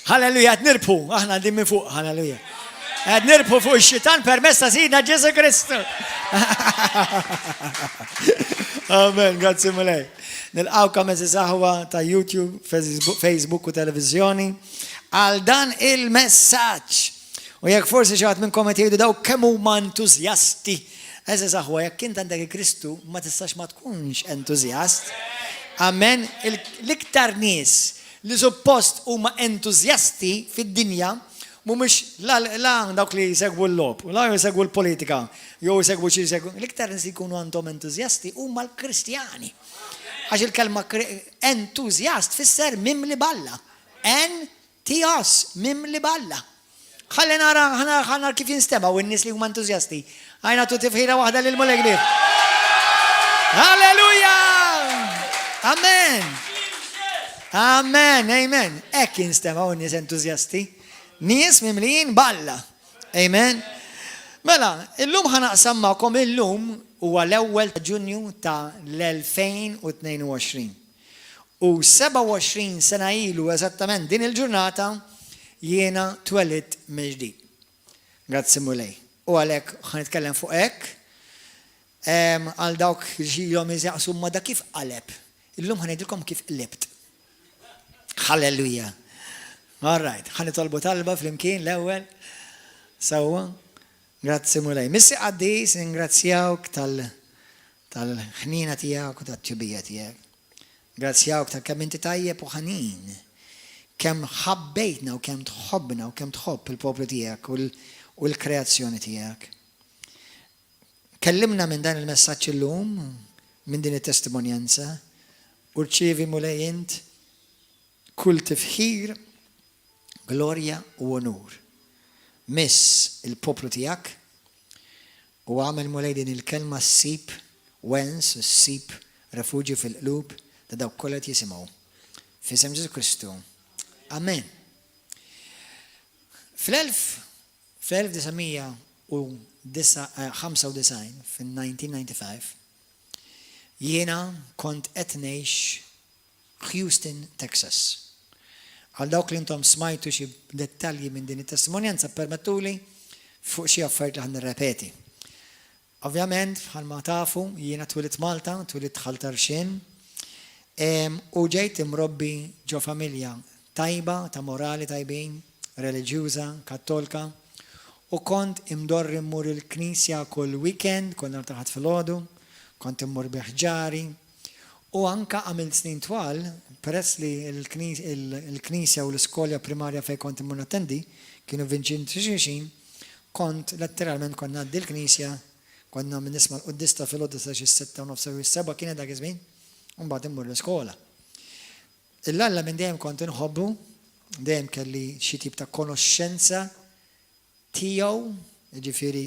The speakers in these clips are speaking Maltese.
Halleluja, qed nirpu, aħna din minn fuq, halleluja. Qed nirpu fuq ix-xitan permezz ta' Sidna Ġesu Kristu. Amen, grazzi mulej. Nilqawkom eżis aħwa ta' YouTube, Facebook u televizjoni għal dan il-messaġġ. U jekk forsi xi ħadd minnkom qed jgħidu daw kemm huma entużjasti. Eżis aħwa, jekk int għandek Kristu ma tistax ma tkunx entużjast. Amen, l-iktar nies li suppost huma entużjasti fid-dinja mhumiex la dawk li jsegwu l-lob, la jsegwu l-politika, jew jsegwu xi jsegwu. L-iktar nies jkunu għandhom entużjasti huma l-Kristjani. Għax il-kelma entużjast fisser mimli balla. Tios, mimli balla. Ħalli nara kif jinstemaw in-nies li huma entużjasti. Għajna tu tifħira waħda lil mulej kbir. Halleluja! Amen. Amen, amen. Ek jinstemaw in-nies entużjasti. Nies mimlijin balla. Amen. Mela, illum ħanaqsam magħkom illum huwa l-ewwel ta' Ġunju ta' l-2022. U 27 sena ilu eżattament din il-ġurnata jiena twelid mill-ġdid. Grazzi mulej. U għalhekk ħanitkellem fuq hekk. Għal dawk ġilhom iżjaqsu ma da kif qaleb. Illum ħanejdilkom kif qlibt. Halleluja. All right, ħanitolbu talba flimkien l-ewwel. Sewwa. Grazzi mulej. Missi Qaddis, ingrazzjawk tal-ħnina tiegħek u tat-tjubija tiegħek. Grazzjawk ta' kemm inti tajjeb u ħanin. Kemm ħabbejtna u kemm tħobbna u kemm tħobb il-poplu tiegħek u l-kreazzjoni tiegħek. Kellimna minn dan il-messaġġ illum, minn din it-testimonjanza, u rċievi mulej int kull tifħir, glorja u onur. Miss il-poplu tiegħek u għamel mulej din il-kelma ssib wens, ssib refuġju fil-qlub ta' dawk kollha jisimgħu. F'isem Ġesu Kristu. Amen. Fl-1995 fin-1995 jiena kont qed ngħix Houston, Texas. Għal dawk li intom smajtu xi dettalji minn din it-testimonjanza permettuli fuq xi affarijiet li ħan nirrepeti. Ovvjament, bħalma tafu, jiena twilit Malta, twilit ħaltarxin, u ġejt imrobbi ġo familja tajba, ta' morali tajbin, reliġjuża, kattolka, u kont imdorri mmur il-knisja kull weekend, kont nartaħat fil-ħodu, kont immur biħġari, u anka għamilt snin twal, peress li il-knisja u l-iskolja primarja fej kont immur nattendi, kienu vinċinti xiex, kont letteralment konna għaddi l-knisja, konna minn nisma l-qoddista fil-ħodu sa' xie 6:07 kienet dak iż-żmien, u mbagħad immur l-iskola. Il-Alla minn dejjem kont inħobbu, dejjem kelli xi tip ta' konoxxenza tiegħu, jiġifieri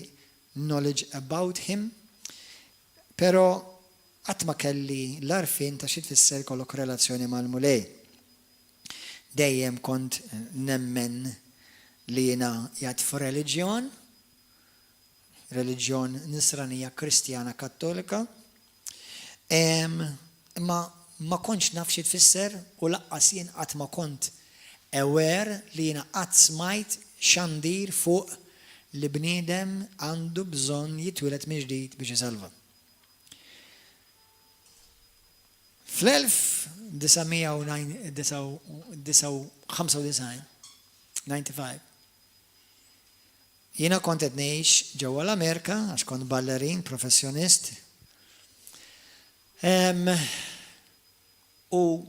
knowledge about him, però qatt ma kelli l-arfin ta' xi tfisser kollok relazzjoni mal-mulej. Dejjem kont nemmen li jiena jgħid f'reliġjon, reliġjon nisranija kristjana kattolika, ma kontx naf xi tfisser u laqqas jien qatt ma kont aware li jiena qatt smajt xandir fuq li bniedem għandu bżonn jitwieled minn ġdid biex isalva. Fl-1995 jiena kont qed ngħix ġewwa l-Amerika għax kont ballerin professjonist. U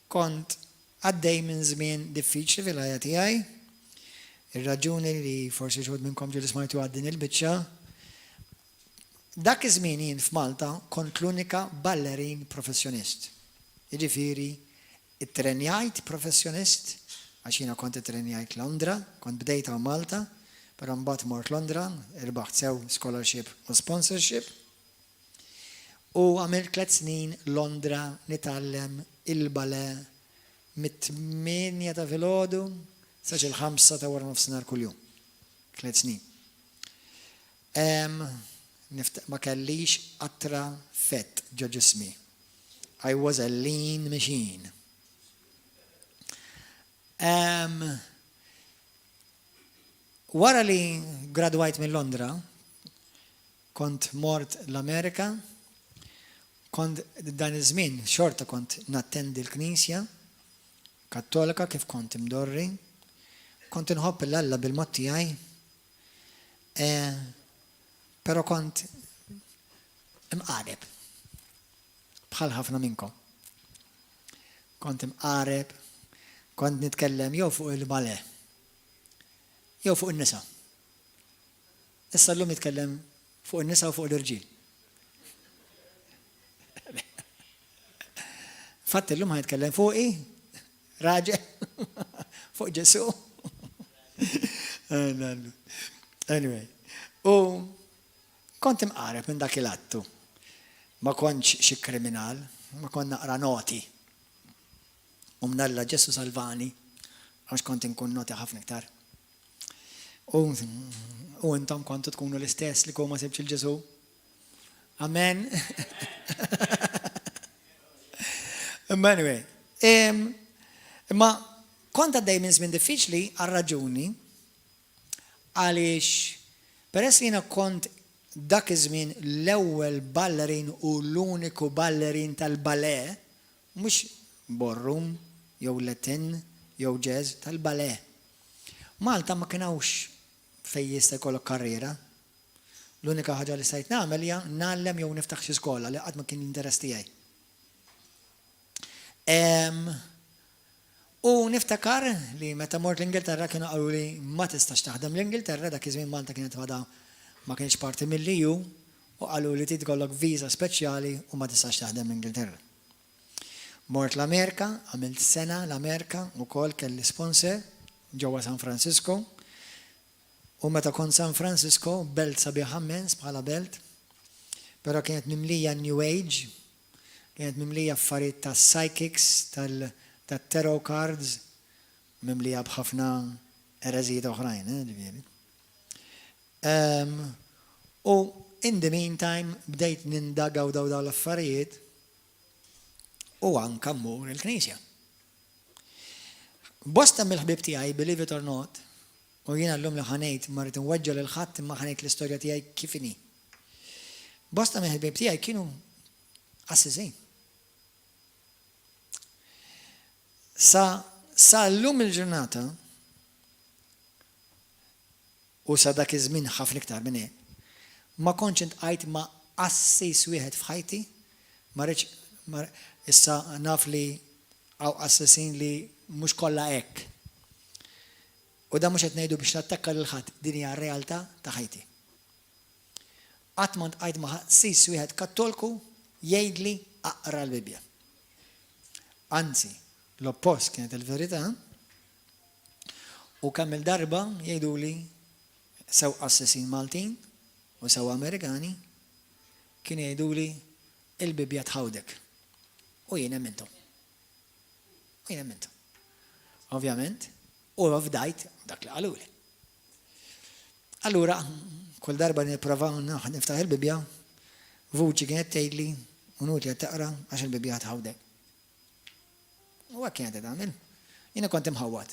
kont għaddej minn żmien diffiċli fil-ħajja tiegħi. Ir-raġuni li forsi xogħol minnkom ġieli smajtu għaddin il-biċċa. Dak iż-żmien jien f'Malta kont l-unika ballerin professjonist. Jiġifieri ittrenjajt professjonist għax jiena kont ittrenjajt Londra, kont bdejta Malta, però mbagħad mort Londra, irbaħt sew scholarship u sponsorship. U għamilt 3 snin Londra nitgħallem il-bale mit-8 ta' filgħodu sa il-5 ta' wara nofsinhar kuljum. 3 snin. Ma kellix qatra fett ġo ġismi. I was a lean machine. Wara li gradwajt minn Londra, kont mort l-Amerika, kont dan iż-żmien xorta kont nattendi l-Knisja Kattolika kif kont imdorri, kont inħobb l-Alla bil-mod tiegħi, però kont imqareb bħal ħafna minnkom. Kont imqareb, kont nitkellem jew fuq il-bale, jew fuq in-nisa. Issa llum nitkellem fuq in-nisa u fuq l-irġiel. Fatt illum ħajtkellem fuqi, raġel, fuq Ġesu. Anyway, u kont imqareb minn dak il-attu. Ma kontx xi kriminal, ma kont naqra noti. U mnalla Ġesu salvani, għax kont inkun noti ħafna iktar. U intom kontu tkunu l-istess li ma sibx il-Ġesu. Amen. Anyway, imma kont għaddej minn żmien diffiċli għal-raġuni għaliex peress li jiena kont dak iż-żmien l-ewwel ballerin u l-uniku ballerin tal-balè, mhux ballroom, jew Latin, jew jazz, tal-balè. Malta ma kienux fejn jista' jkollok karriera. L-unika ħaġa li stajt nagħmel hija nagħllem jew niftaħ xi skola li qatt ma kien l-interess tiegħi. U niftakar li meta mort l-Ingilterra kienu qalu li ma tistax taħdem l-Ingilterra, dak iż-żmien Malta kienet għadha ma kienx parti mill-EU u qalu li trid tkollok viża speċjali u ma tistax taħdem l-Ingilterra. Mort l-Amerika, għamilt sena l-Amerika wkoll kelli sponsor ġewwa San Francisco. U meta kont San Francisco, belt sabiħ ħammens bħala belt, però kienet mimlija New Age, kienet mimlija affarijiet ta' psychics, tal-tarot cards, mimlija bħafna ereżijiet oħrajn, ġifieri. U in the meantime bdejt nindagaw daw l-affarijiet u anke mmur il-Knisja. Bosta mill-ħbib tiegħi, believe it or not, u jiena llum li ħanejt marrit inweġġa' lil ħadd imma ħanejt l-istorja tiegħi kif inhi. Bosta mill-ħbib tiegħi kienu assisin. Sa llum il-ġurnata u sa dak iż-żmien ħafna iktar minn hekk, ma kontx intqajt ma' assis wieħed f'ħajti, issa naf li hawn assassin li mhux kollha hekk. U da mhux qed ngħidu biex nattakka lil ħadd, din hija r-realtà ta' ħajti. Qatt ma ntqajt ma' assis wieħed Kattolku jgħidli aqra l-Bibja. Anzi, l-oppost kienet il-verità u kemm il-darba jgħiduli sew assassin Maltin u sew Amerikani kien jgħiduli il-Bibja tħawdek. U jien emmentom. Ovvjament, u fdajt dak li qaluli. Allura, kull darba nipprova niftaħ il-Bibja, vuċi kienet tgħidli u nutli qed taqra għax il-Bibja tħawdek. U hekk kienet tagħmel. Jiena kont imħawwad.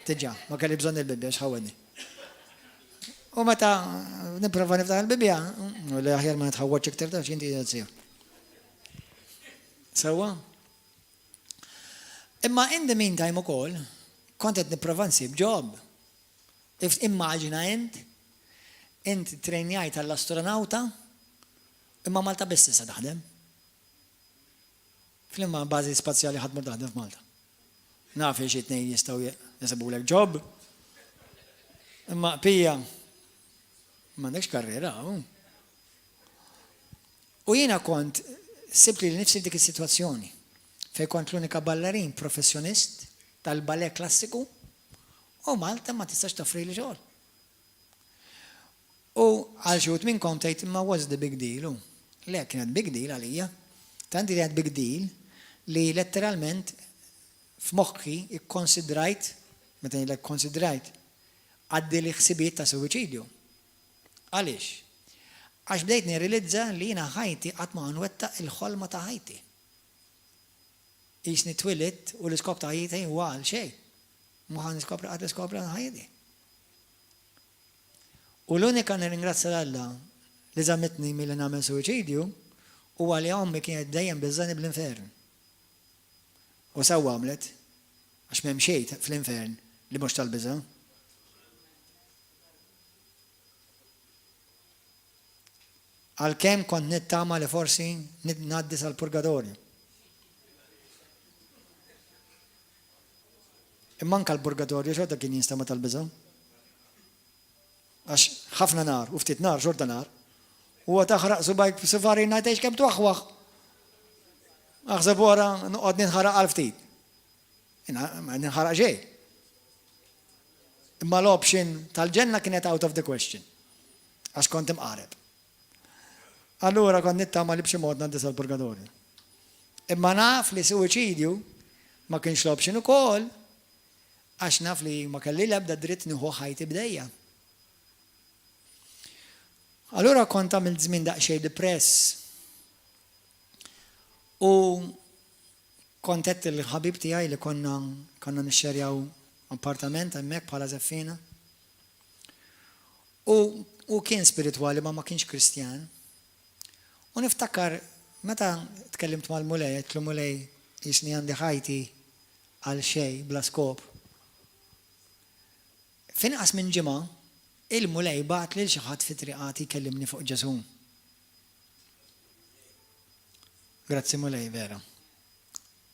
Tiġà, ma kelli bżonn il-Bibja x'ħawwadni. U meta nipprova niftaħ il-Bibja, u li aħjar ma nitħawwadx iktar taf x'inti qed tsir. Sewwa? Imma in the meantime ukoll kont qed nipprova nsib job. Immaġina int trejnjajt għall-astronawta imma Malta biss issa taħdem. Flimma bażi spazjali ħadd mur taħdem f'Malta. Naf xi tnejn jistgħu jisibulek job. Imma pija m'għandekx karriera. U jiena kont sibt li nifsi dik is-sitwazzjoni fejn kont l-unika ballarin professjonist tal-balè klassiku u Malta ma tistax toffri li xogħol. U għal xi wħud minnkom tgħid imma was the big deal. Le kienet big deal għalija. Tanti kienet big deal li letteralment f'moħħi ikkonsidrajt, meta ngħidlek konsidrajt, għaddi li ħsibiet ta' suwiċidju. Għaliex? Għax bdejt nirrealizza li jiena ħajti qatt ma nwettaq il-ħolma ta' ħajti. Isni twilit u l-iskop ta' ħajti huwa għal xejn. Muħan niskopra ħajdi. U l-unika nirringrazzja l-Alla li żammetni milli nagħmel suwiċidju u għalli ommi kienet dejjem biżżani bl-infern. U sewwa għamlet, għax m'hemm xejn fl-infern li mhux tal-biża'. Għalkemm kont nittama li forsi ngħaddi sal-purgatorju. Imma anke l-purgatorju xorta kien jinstema tal-biża'. Għax ħafna nar, u ftit nar, xorta nar. U taħraq subajk safari ngħidx kemm twaħwaħ. Aħseb wara noqgħod ninħaraq għal ftit. Ma ninħaraq xejn. Imma l-option tal-ġenna kienet out of the question. Għax kont imqareb. Allura kont nittama li b'xi mod ngħaddi sal-purgatorju. Imma naf li suwiċidju ma kienx l-option ukoll għax naf li ma kelli l-ebda dritt nieħu ħajti bdejja. Allura kont għamilt żmien daqsxejn depress. U kont qed il-ħabib tiegħi li konna nixxerjaw appartament hemmhekk bħala żeffina. U kien spiritwali ma kienx Kristjan. U niftakar meta tkellimt mal-mulej, qed mulej jisni għandi ħajti għal xejn bla skop. Finqas minn ġimgħa il-mulej bagħat lil xi ħadd fi triqati jkellimni fuq Ġesu. Grazzi mulej vera.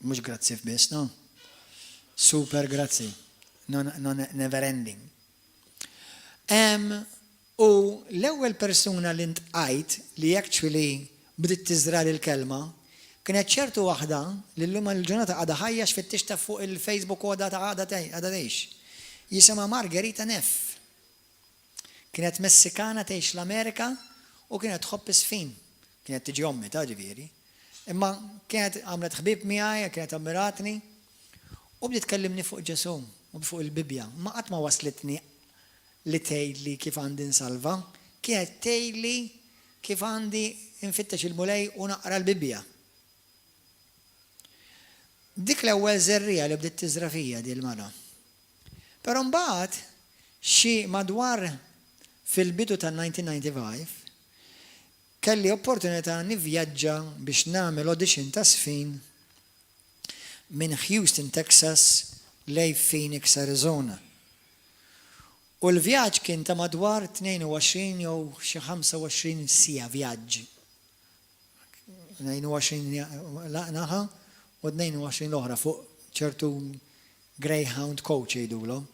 Mhux grazzi f'biss, no? Super grazzi. Never ending. U l-ewwel persuna li ntqajt li actually bdiet tiżrar il-kelma kienet ċertu waħda li llum il-ġurnata għadha ħajja xfittixta fuq il-Facebook u għadha tgħix. Jisimha Margherita Neff. Kienet Messikana tgħix l-Amerika u kienet tħobb isfin. Kienet tiġi ommi ta' ġifieri. Imma kienet għamlet ħbieb miegħi, kienet ammiratni u bdiet tkellimni fuq Ġesu u fuq il-Bibja. Ma qatt ma waslitni li tgħidli kif għandi nsalva, kienet tgħidli kif għandi infittex il-mulej u naqra l-Bibja. Dik l-ewwel żerrija li bdiet tiżra fija di l-mara. Però mbagħad xi madwar fil-bidu tal-1995 kelli opportunità nivvjaġġa biex nagħmel audition ta' sfin minn Houston, Texas lejn Phoenix, Arizona. U l-vjaġġ kien ta' madwar 22 jew xi 25 sija vjaġġ. 22 naħa u 22 l-oħra fuq ċertu Greyhound coach jgħidulhom.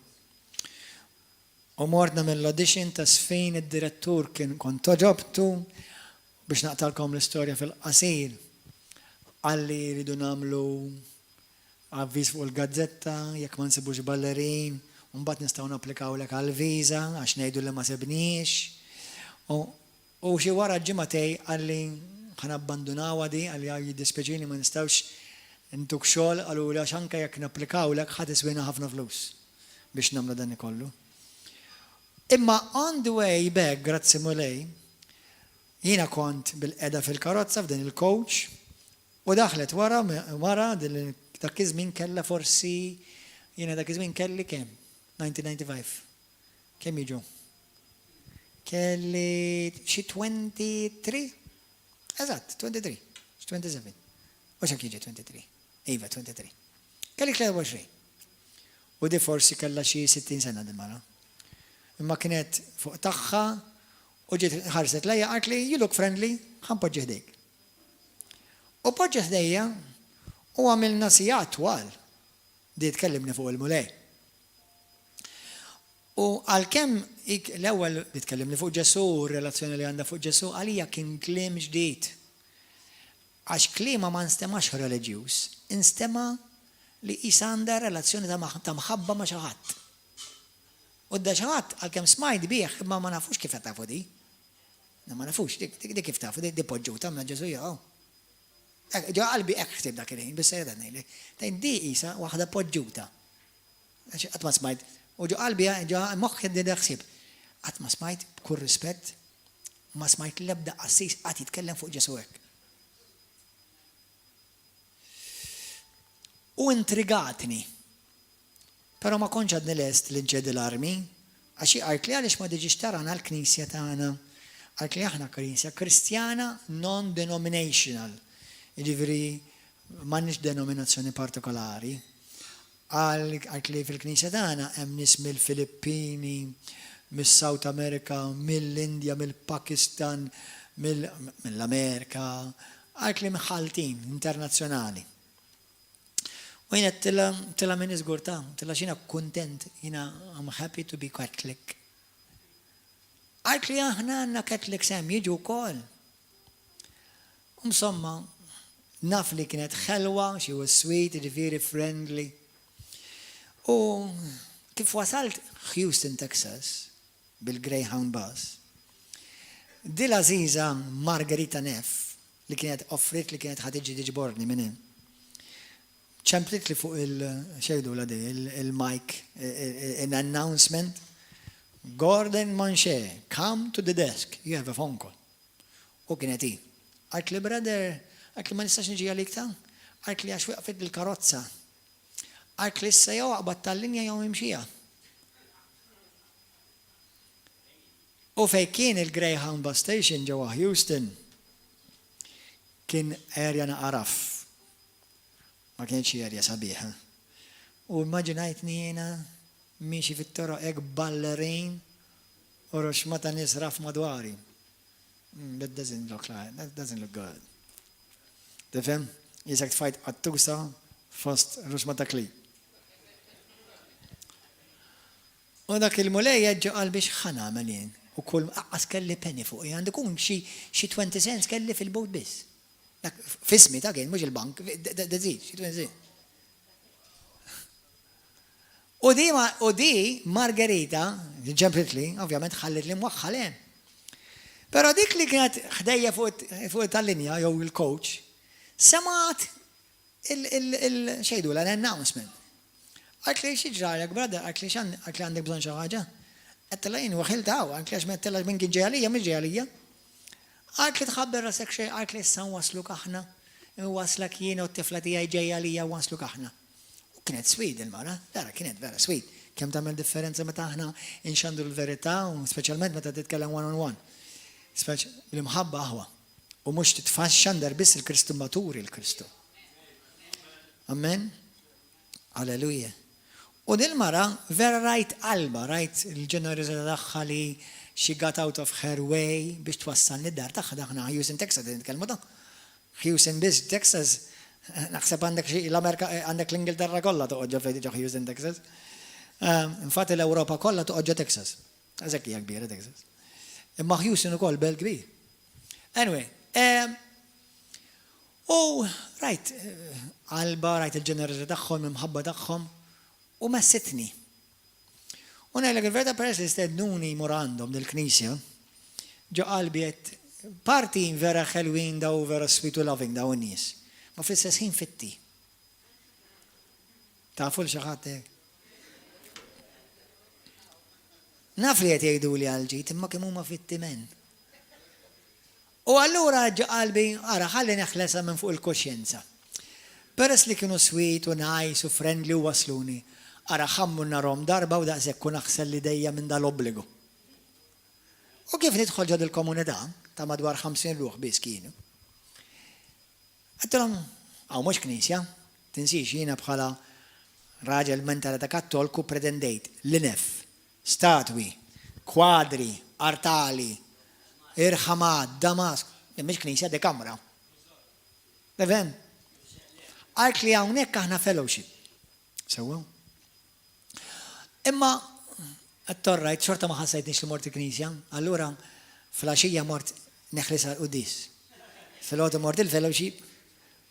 U morna mill-audition ta' sfin id-direttur kien kont toġobtu biex naqtalkom l-istorja fil-qasir. Għalli jridu nagħmlu avviż fuq il-gazzetta jekk ma nsibux ballerin, u mbagħad nistgħu napplikawlek għall-viża għax ngħidu li ma sebniex. U xi wara ġimagħtej għalli ħanabbandunaw di għalli jiddispjaċini ma nistgħux intuk xogħol qalu li għax anke jekk napplikawlek ħadd iswina ħafna flus biex nagħmlu dan ikollu. Imma on the way back, grazzi mulej, jiena kont bil-qeda fil-karozza f'din il-coach u daħlet wara dak iż-żmien kellha forsi jiena dak iż-żmien kelli kemm? 1995. Kemm jiġu? Kelli xi 23? Eżatt, 23, 27. U x'hekk jiġi 23? Iva, 23. Kelli 23. U di forsi kellha xi 60 sena din mara. Imma kienet fuq tagħha u ġiet ħarset lejja qalt li you look friendly, ħanpoġġi ħdejk. U poġġi ħdejja u għamilna sigħat twal di tkellimni fuq il-mulej. U għalkemm l-ewwel li tkellimni fuq Ġesu u r-relazzjoni li għandha fuq Ġesu għalija kien kliem ġdid. Għax kliema ma nstemax reliġjuż, instema li qisha għandha relazzjoni ta' mħabba ma' xi ħadd. U d xaħat għal-kem smajt bieħ, ma nafux kif tafu di. Ma nafux, di kif tafu, di poġġuta ma Ġesu jaw. Ġo qalbi ktib dak il-ħin, bissa jada nejli. Tajn di isa waħda poġġuta. Għatma smajt, u ġo qalbi ġo moħħ di daħsib. Għatma smajt, b'kull rispett, ma smajt l-ebda qassis għat jitkellem fuq Ġesu hekk. U intrigatni. Pero ma konċ għadni lest li nċedi l-armi, għaxi għarkli għalix ma diġiġ tarana l-knisja tagħna. Għarkli aħna knisja kristjana non-denominational. Ġifiri, m'għandniex denominazzjoni partikolari. Għarkli fil-knisja tagħna hemm nies mill-Filippini, mill-South America, mill-Indja, mill-Pakistan, mill-Amerika, għarkli mħaltin internazzjonali. U jina tilla minn izgurta, tilla xina kontent, jina I'm happy to be Catholic. Għarkli aħna għanna Catholic sem jiġu kol. Insomma, naf li kienet xelwa, she was sweet, very friendly. U kif wasalt Houston, Texas, bil-Greyhound bus, dil-aziza Margarita Neff, li kienet offrit li kienet ħadiġi diġborni minnin, ċemplit li fuq il-xejdu la il-mic, an announcement, Gordon Manche, come to the desk, you have a phone call. U kienet i. Għart li brother, għart li ma nistax nġi għalik ta' għart li għax waqfet il-karozza. Għart li issa jow għabat tal-linja jow imxija. U fej kien il-Greyhound bus station ġewa Houston, kien area naqaraf. Ma kienx area sabiħa. U immaġinajtni jena miexi fit-toro ek ballerin u roxmata nisraf madwari. That doesn't look good. Tifhem? Jisek tfajt għattusa fost roxmata kli. U dak il-mulej ġo għal biex ħana għamalin. U kull aqqas kelli penny fuq. Għandikun xi 20 cents kelli fil-bot bis. Fismi ta' kien, mux il-bank, d-zid, xi 20 cents. U di Margarita, ġemplit li, ovvjament ħallit li mwaxħalen. Pero dik li kienet ħdejja fuq tal-linja, jew il-coach, semat il-xejdu l-announcement. Għak li xieġrarek, brother, għak li għandek bżon xaħġa. Għattela jien, waħil taw, għak li għaxmettela minn kien ġejalija, minn ġejalija. Għak li tħabber rasek xej, għak li s-san waslu kaħna, waslak jiena u t-tifla tijaj ġejalija waslu kaħna. Kienet swid il-mara, dara kienet vera swid. Kem tamel differenza meta aħna inxandu l-verità u speċjalment meta titkellem one-on-one. L-imħabba aħwa. U mux titfaxxandar biss il-Kristu maturi il-Kristu. Amen? Alleluja. U dil-mara vera rajt qalba, rajt il-ġenerizza tagħha li she got out of her way biex twassal nid-dar tagħha daħna Houston, Texas, nitkellmu da. Houston biz, Texas, naħseb għandek l-Amerika, għandek l-Ingilterra kollha toqgħod fejn ġo Houston, Texas. Infatti l-Ewropa kollha toqgħod Texas. Għażek hija kbira Texas. Imma Houston ukoll bel kbir. Anyway, rajt qalba, rajt il-ġenerizza tagħhom, imħabba tagħhom u messitni. U ngħidlek il-verta peress li stednuni mur għandhom dil-Knisja, ġo qalbi qed parti vera ħelwin daw vera sweet u loving daw in-nies. Ma fl-istess ħin fitti. Tafu xi ħadd hekk. Naf li qed jgħiduli għal-ġid imma kemm huma fitti men. U allura ġo qalbi ara ħalli neħlesa minn fuq il-koxjenza. Peress li kienu sweet u nice u friendly u wasluni, ara ħammu narom darba u daqshekk kun naħsel li dejja minn dal-obbligu. U kif nidħol ġod il-komunità ta' madwar 50 ruħ biss kienu. Għattilhom, mhux knisja, tinsix jiena bħala raġel mentalità kattolku pretendejt l-inef, statwi, kwadri, artali, irħamad, damask, mhix knisja de kamra. Even? Għalt li hawnhekk aħna fellowship. Sewwa? Imma għattorrajt, xorta ma ħassajtniex li mort il-Knisja, allura fl-għaxija mort neħlisa l-Quddis. Fil-għodu mort il-fellowship,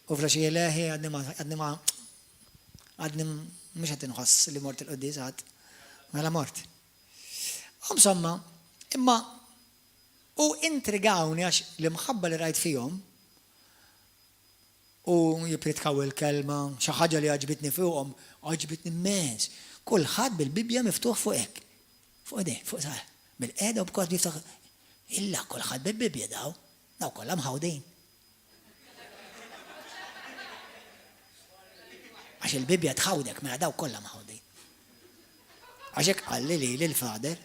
u fl-għaxija leħi għadni mux għadni nħoss li mort il-Quddis għad, mela mort. Insomma, imma u intrigawni għax li mħabba li rajt fihom, u jipritkaw il-kelma, xaħġa li għaġbitni fihom, għaġbitni mens. Kulħadd bil-Bibja miftuħ fuq hekk. Fuq deh, fuq saħ. Bil-qiegħda u b'kos jiftaħ. Illa kulħadd bil-Bibja daw kollha mħawdin. Għax il-Bibja tħawdek mela daw kollha mħawdin. Għaxek għalli li l-fader.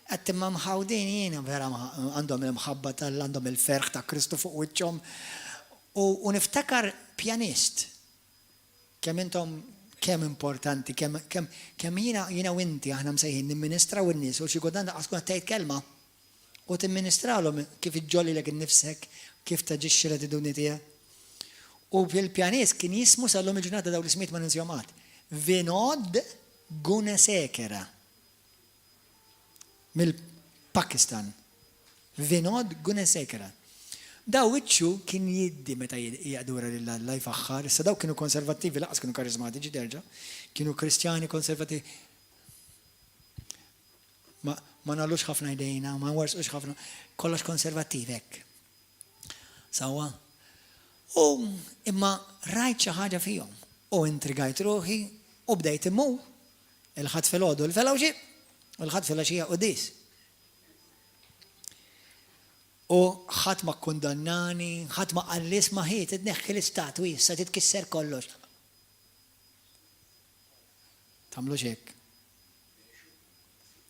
Għattimma mħawdin jiena vera għandhom il-mħabba għandhom il-ferħ ta' Kristu fuq wiċċhom. U niftakar pjanist. Kemm intom kemm importanti, kemm jiena u inti aħna msejħin nimministraw in-nies u xi kultant tkun qed tgħid kelma u timministrawhom kif iġġollilek innifsek, kif taġixxi l-attitudni tiegħek. U fil-pjanist kien jismu sal-lum il-ġurnata daw l-ismiet ma ninsjomat. Vinod Gunasekera. Mill-Pakistan. Vinod Gunasekera. Daw iċċu kien jiddi meta jgħadura lill-Alla jfaħħar. Issa daw kienu konservattivi, laqas kienu karizmatiċi derġa. Kienu kristjani konservattivi. Ma nagħlux ħafna jdejna, ma nwarsqux ħafna. Kollox konservattivi hekk. Sawa. U imma rajt xi ħaġa fihom. U intrigajt ruħi u bdejt immur. Il-ħadd filgħodu l-felgħu u l-ħadd filgħaxija qudies. U ħadd ma kkundannani, ħadd ma qallis ma ħiet idneħħi l-istatwi issa titkisser kollox. Tagħmlux hekk.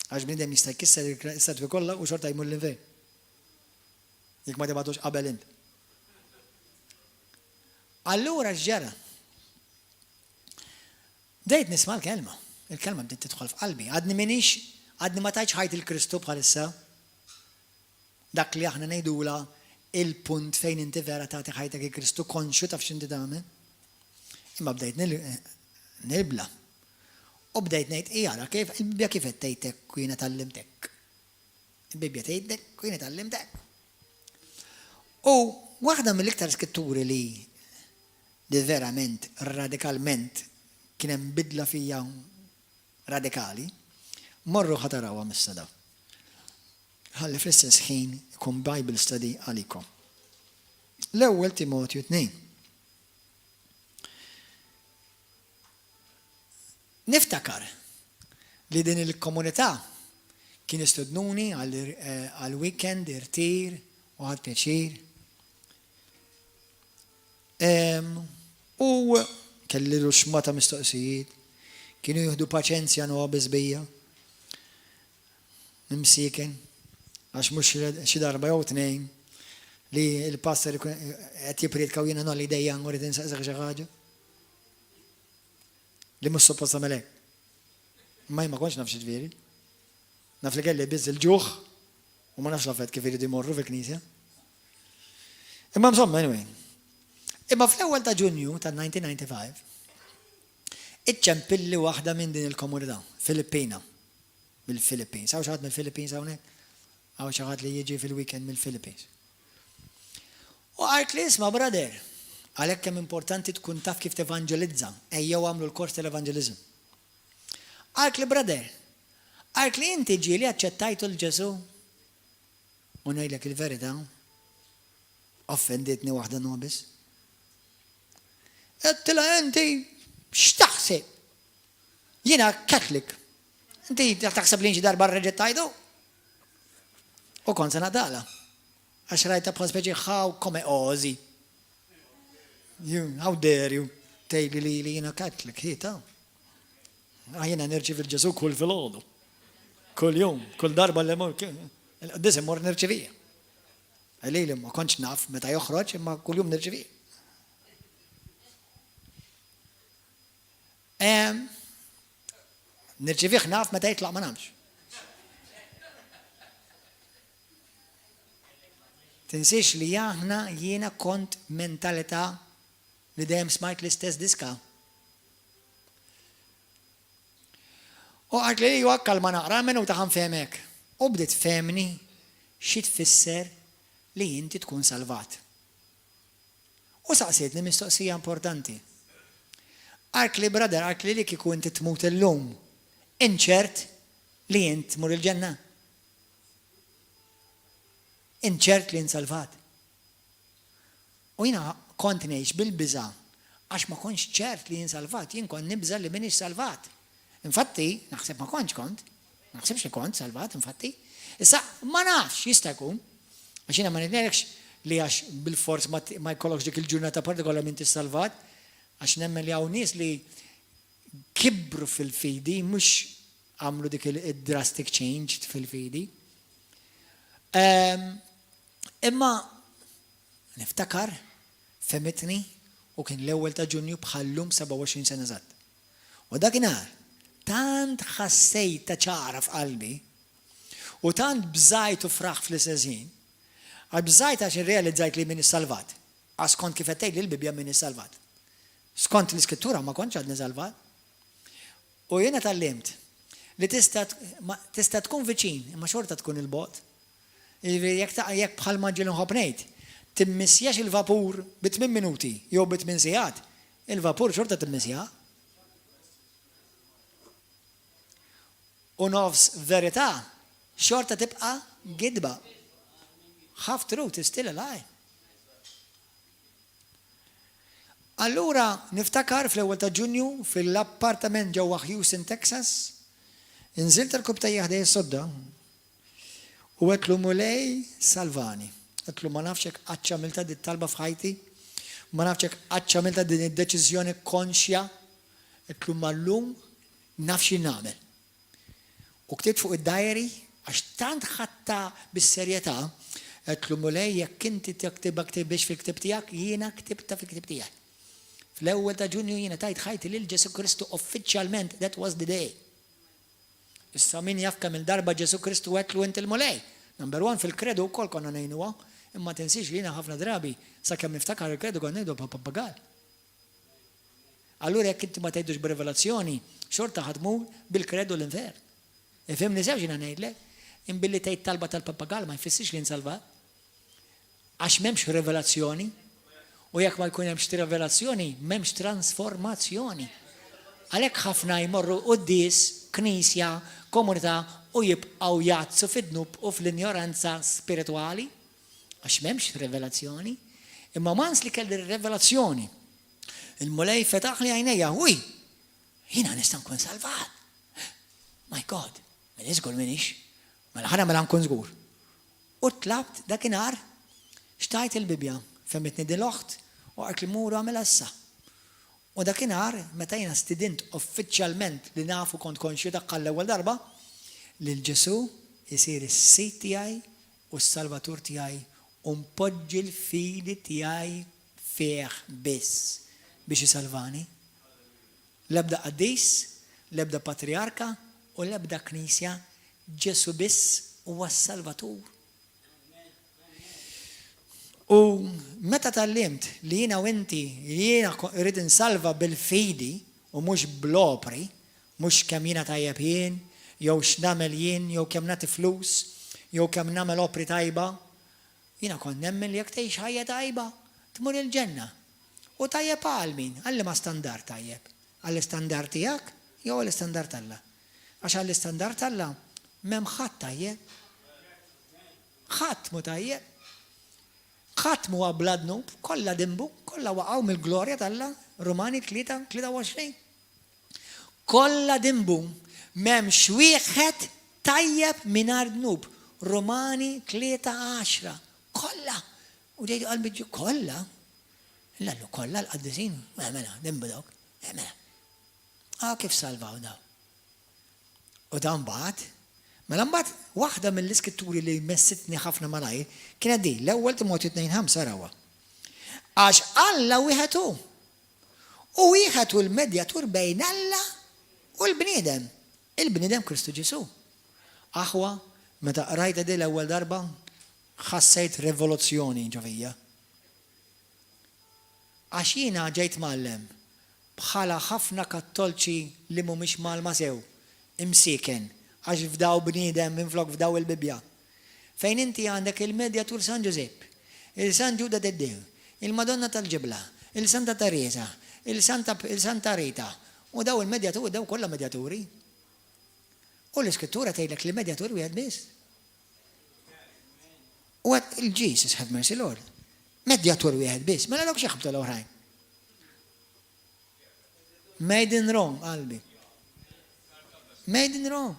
Għax bniedem jista' jkisser l-istatwi kollha u xorta jmur l-infej. Jekk ma tibgħatux qabel int. Allura x'ġara. Bdejt nisma' l-kelma. Il-kelma bdiet tidħol f'qalbi. Għadni ma tajtx ħajt il-Kristu bħalissa. Dak li aħna ngħidula il-punt fejn inti vera tagħti ħajtek il-Kristu konxu taf x'inti tagħmel. Imma bdejt nilbla. U bdejt ngħid ijara il-Bibja kif qed tgħidlek u jiena tallimtek. Il-Bibja tgħidlek u jiena tallimtek. U waħda mill-iktar skitturi li verament radikalment kien hemm bidla fija radikali, morru ħatarawha mis-sada. Ħalli fl-istess ħin ikun Bible study għalikom. L-ewwel Timotju 2. Niftakar li din il-komunità kien istudnuni għal-weekend, irtir u għal-pjaċir. U kelli xmata mistoqsijiet, kienu jieħdu paċenzja nuha biżbija. Nimsiken, għax mhux xi darba jew tnejn li l-pastor qed jipredka u jiena nolli dejja u rid insaqsek xi ħaġa. Li mhux suppost tagħmel hekk. Ma kontx naf x'ġifieri. Naf li kelli biż il-ġuħ u ma nafx l-affett kif iridu jmorru fil-Knisja. Imma insomma anyway. Imma fl-ewwel ta' Ġunju ta' 1995 iċċempilli waħda minn din il-komunità, Filippina, mill-Philippines. Hawn xi ħadd mill-Philippines hawnhekk? Hawn xi ħadd li jiġi fil-weekend mill-Philippines. U għalt li isma' brother, għalhekk hemm importanti tkun taf kif tevanġelizza, ejjew għamlu l-kors tal-evanġeliżm. Għalt li brother, għalt li inti ġieli aċċettajtu l-Ġesu u ngħidlek il-verità, offenditni waħda nobis. Għattila inti x'taħseb? Jiena Catholic. Inti taħseb li xi darba rreġettajtu? U kont se nagħtala. Għax rajta bħal speċi how come osi. How dare you tgħidli li jiena Catholic, ħita. Jiena nirċi fil-Ġesu kull filgħodu. Kull jum, kull darba li mor dis immor nirċivija. Għalili ma kontx naf meta joħroġ imma kull jum nirċivija. Nirċivih naf meta jitlaq ma namx. Tinsiex li jiena kont mentalità li dejjem smajt l-istess diska. U għart li wakkal ma naqra minn u taħan femek. U bdiet femni xi tfisser li inti tkun salvat. U saqsietni mistoqsija importanti. Għart li brother, għart li kiku inti tmut il-lum, inċert li int mur il-ġenna. Inċert li insalvat. U jina kont ngħix bil-biża għax ma konx ċert li insalvat, jien kont nibża li minix salvat. Infatti, naħseb ma kontx kont, naħsebx li kont salvat, infatti. Issa ma nafx jista' jkun, għax jiena ma nidnekx li għax bil-fors ma jkollokx dik il-ġurnata partikolarment is-salvat, Għax nemmen li hawn nies li kibru fil-fidi mhux għamlu dik il-drastic change fil-fidi. Imma niftakar femitni u kien l-ewwel ta' Ġunju bħallum 27 sena eżatt. U dakinhar tant ħassejt ta' ċara f'qalbi u tant bżajt u fraħ fl-istess ħin. Bżajt għax irrealizzajt li min is-salvat. Għax kont kif qed tgħid li l-Bibja min is-salvat. Skont l-Iskrittura ma kontx għadni salvat. U jiena tallimt li tista' tkun viċin, imma xorta tkun il-bot. Jekk bħal ma ġieli nħobb ngħid, timmissjax il-vapur b'8 minuti jew b'8 sigħat, il-vapur xorta timmissja. U nofs verità xorta tibqa' gidba. Half truth is still a lie. Allura niftakar fl-ewwel ta' Ġunju fil-appartament ġewwa Houston, Texas, inżilt tal-kub ta' ħdej sodda u għetlu mulej salvani. Għetlu ma nafx hekk qatt għamilta din talba f'ħajti, ma nafx hekk qatt għamilta din id-deċiżjoni konxja, għetlu mallum nafx nagħmel. U ktibt fuq id-diary għax tant ħatta bis-serjetà, għetlu mulej jekk inti tiktibx fil-ktib tiegħek, jiena ktibta fil-ktib tiegħek. Fl-ewwel ta' Ġunju jiena tajt ħajti lil Ġesu Kristu uffiċjalment, that was the day. Issa min jaf kemm il-darba Ġesu Kristu għetlu inti l-mulej. Number 1 fil-kredu wkoll konna ngħinuha, imma tinsix li jiena ħafna drabi sakemm niftakar il-kredu konna ngħidu pappagal. Allura jekk inti ma tgħidux b'rivelazzjoni, xorta ħadmu bil-kredu l-infern. Ifhimni sew jiena ngħidlek, imbilli tgħid talba tal-pappagal ma jfissirx li nsalva. Għax m'hemmx rivelazzjoni. U jekk ma jkun hemmx rivelazzjoni, m'hemmx transformazzjoni. Għalhekk ħafna jmorru qudies, knisja, komunità u jibqgħu jazzu fid-dnub u fl-injoranza spiritwali għax m'hemmx rivelazzjoni. Imma mans li kelli rivelazzjoni, il-mulej fetaħ li għajnejja, uj, jiena nista' nkun salvat. My God, min iżgur minix, mela ħana mela nkun żgur. U tlabt dakinhar xtajt il-Bibja, femmitni din l-oħt u għart li muru għamela issa. U dakinhar meta jiena stidint uffiċjalment li nafu kont konxju daqqa l-ewwel darba li l-Ġesu jsir is-Sit tiegħi u s-Salvatur tiegħi u mpoġġi l-fili tiegħi fih biss biex isalvani. L-ebda qaddis, l-ebda patriarka u l-ebda knisja, Ġesu biss huwa s-Salvatur. U meta tallimt li jiena u inti jiena rrid insalva bil-fidi u mhux bl-opri, mhux kemm jiena tajjeb jien, jew x'nagħmel jien, jew kemm nagħti flus, jew kemm nagħmel opri tajba, jiena kont nemmen li jekk tgħix ħajja tajba tmur il-ġenna. U tajjeb għal min, għalli ma standard tajjeb. Għall-istandard tiegħek jew għall-istandard Alla. Għax għall-istandard Alla m'hemm ħadd tajjeb. Ħadd mu tajjeb. ħadd mu għabladnu, kollha dimbu, kollha waqgħu mill-glorja tal-Alla, Romani 3:23. Kollha dimbu, m'hemmx wieħed tajjeb mingħajr dnub. Romani 3:10. Kollha. U ġejtu qalbi kollha. Lallu kollha l-qaddisin, mela, dimbu dawk, mela. Kif salvaw daw. U dan mbagħad, mela mbagħad waħda mill-iskritturi li messitni ħafna malajr kienet din l-ewwel Timotju 2:5 rawha. Għax Alla wieħed hu. U wieħed hu l-medjatur bejn Alla u l-bniedem. Il-bniedem Kristu Ġesu. Aħwa meta qrajta din l-ewwel darba ħassejt rivoluzzjoni ġovija. Għax jiena ġejt mallem bħala ħafna kattolċi li mhumiex malma sew, imsieken, għax fdaw bniedem minn flok fdaw il-Bibja. Fejn inti għandek il-medjatur San Giuseppe, il-San Ġuda Taddew, il-Madonna tal-Ġibla, il-Santa Teresa, il-Santa Rita, u daw il-medjatur, daw kollha medjaturi. U l-Iskrittura tgħidlek li medjatur wieħed biss. U għad il-Jesus, have mercy Lord. Medjatur wieħed biss, mela dawk xieħbtu l-oħrajn. Made in Rome, qalbi. Made in Rome.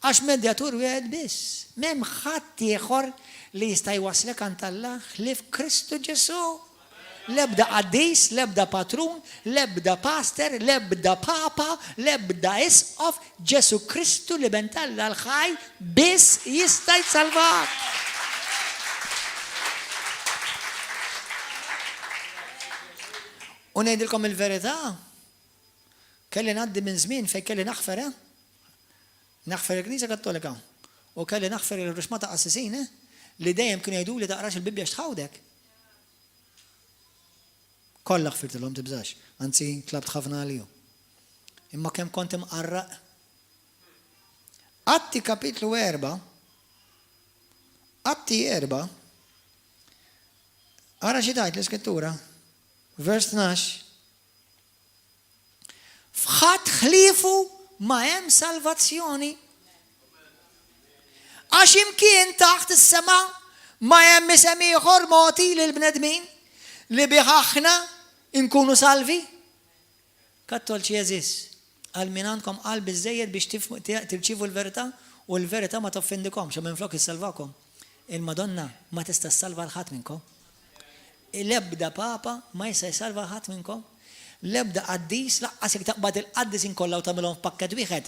Għax medjatur wieħed biss. M'hemm ħadd ieħor li jista' jwaslek għand Alla ħlief Kristu Ġesu. Lebda qaddis, lebda patrun, lebda pastor, lebda papa, lebda isqof, Ġesu Kristu li bentalla l-ħaj biss jista' jsalvak. U ngħidilkom il-verità, kelli ngħaddi minn żmien fejn kelli naħfer il-Knisja Kattolika u kelli naħfer il-ruxmata qassisin li dejjem kienu jgħiduli taqrax il-Bibbja x'tħawdek. Kollha ħfirtilhom tibżax, anzi tlabt ħafna għaliju. Imma kemm kont imqarraq. Atti kapitlu 4, Atti 4, ara xi tgħid l-Iskrittura, vers 12. F'ħadd ħliefu ma hemm salvazzjoni. Għax imkien taħt is-sema ma hemm isem ieħor mogħti lill-bnedmin li bih aħna inkunu salvi. Kattolċi jeżis, għal min għandkom qalb biżżejjed biex tirċievu l-verità u l-verità ma toffendikomx, minn flok issalvakom. Il-Madonna ma tista' ssalva l-ħadd minnkom. L-ebda papa ma jista' jsalva ħadd minnkom. L-ebda qaddis laqqas jekk taqbad il-qaddisin kollha u tagħmilhom f'pakkett wieħed.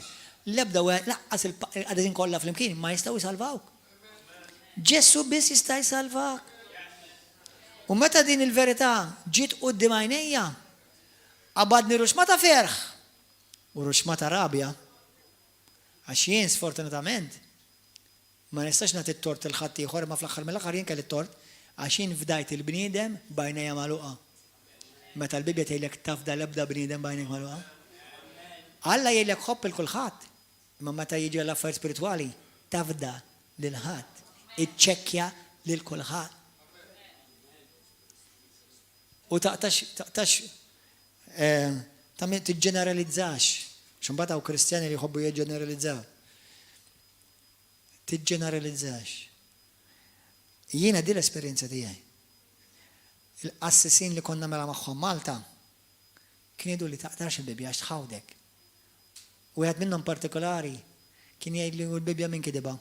L-ebda laqqas il-qaddisin kollha flimkien ma jistgħu jsalvawk. Ġesu biss jista' jsalvak. U meta din il-verità ġiet quddiem għajnejja, qabadni ruxmata ferħ u ruxmata rabja, għax jien sfortunatament ma nistax nagħti t-tort il-ħadd ieħor, ma fl-aħħar mill-aħħar jien kelli t-tort għax jien fdajt il-bniedem b'għajnejja magħluqa. Meta l-Bibja tgħidlek tafda l-ebda bniedem b'għajnejk magħluqa. Alla jgħidlek ħobb il-kulħadd, imma meta jiġi l-affarijiet spiritwali tafda lil ħadd, iċċekkja lil kulħadd. U taqtax tiġġeneralizzax. X'imbagħad hawn Kristjani li jħobbu jiġġeneralizzaw. Tiġġeneralizzax. Jiena di l-esperjenza tiegħi. Il-qassisin li konna mela magħhom Malta kien jgħidu li taqtax il-Bibja għax tħawdek. U wieħed minnhom partikolari kien jgħid li l-Bibja minn kidibha.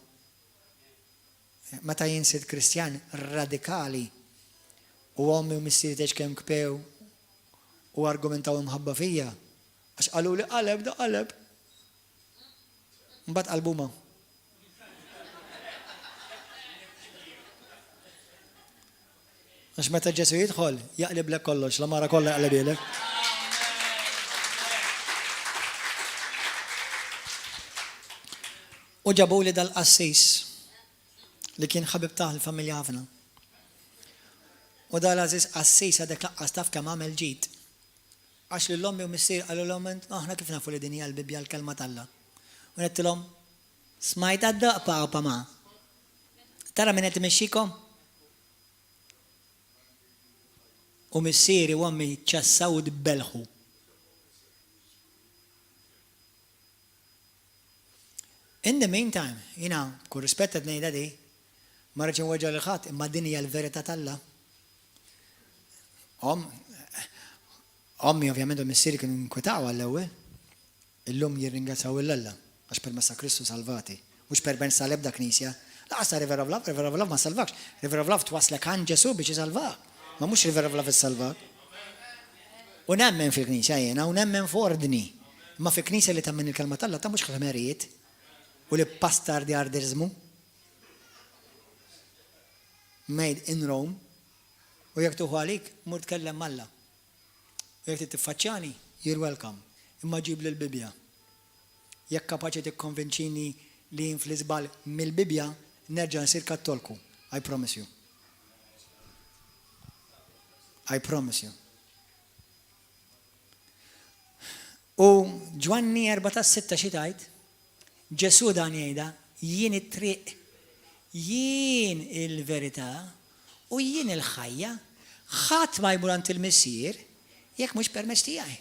Meta jien sirt Kristjan radikali u għommi u missieri tex kemm kpew u argumentaw imħabba fija, għax qalu li qaleb da qaleb. Mbagħad qalbuma. Għax meta Ġesu jidħol, jaqliblek kollox, la mara kollha jaqlibilek. U ġabu li dal-qassis li kien ħabib taħ il-familja ħafna. U dal-għaziz qassis għadek laqqas taf kemm għamel ġid. Għax li l-ommi u missier għallu l-omment, aħna kif nafu li dinja l-Bibja l-kelma talla. U nettilhom, smajt għad-daqqa għapa ma. Tara minn qed imexxikom? U missieri u għammi ċassaw u dbelħu. In the meantime, jina, kur rispettat nejda di, marraċin weġa l-ħat, imma din hija l-verità talla. Ommi ovvjament u missieri kienu nkwetaw għall-ewwel, illum jirringrazzaw il-Alla għax permessa Kristu salvati, mhux permessa l-ebda knisja. Laqas River of Love ma salvakx. River of Love twaslek għan Ġesu biex jisalvak, ma mhux River of Love issalvak. U nemmen fil-knisja jiena, u nemmen f'ordni. Ma fi knisja li tammen il-kelma talla ta' mhux ħmerijiet u li pastar di arderizmu. Made in Rome. U jek tuħu għalik, mur tkellem malla. U jek t-tiffaċċjani, you're welcome. Imma ġib l-Bibja. Jek kapaċi t-konvinċini li jien fl-izbal mill-Bibja, nerġa' nsir kattolku. I promise you. I promise you. U Ġwanni 14:6 xi tajt, Ġesu dan jgħidha, jien it-triq, jien il-verità u jien il-ħajja, ħadd ma jmur għand il-missier jekk mhux permezz tiegħi.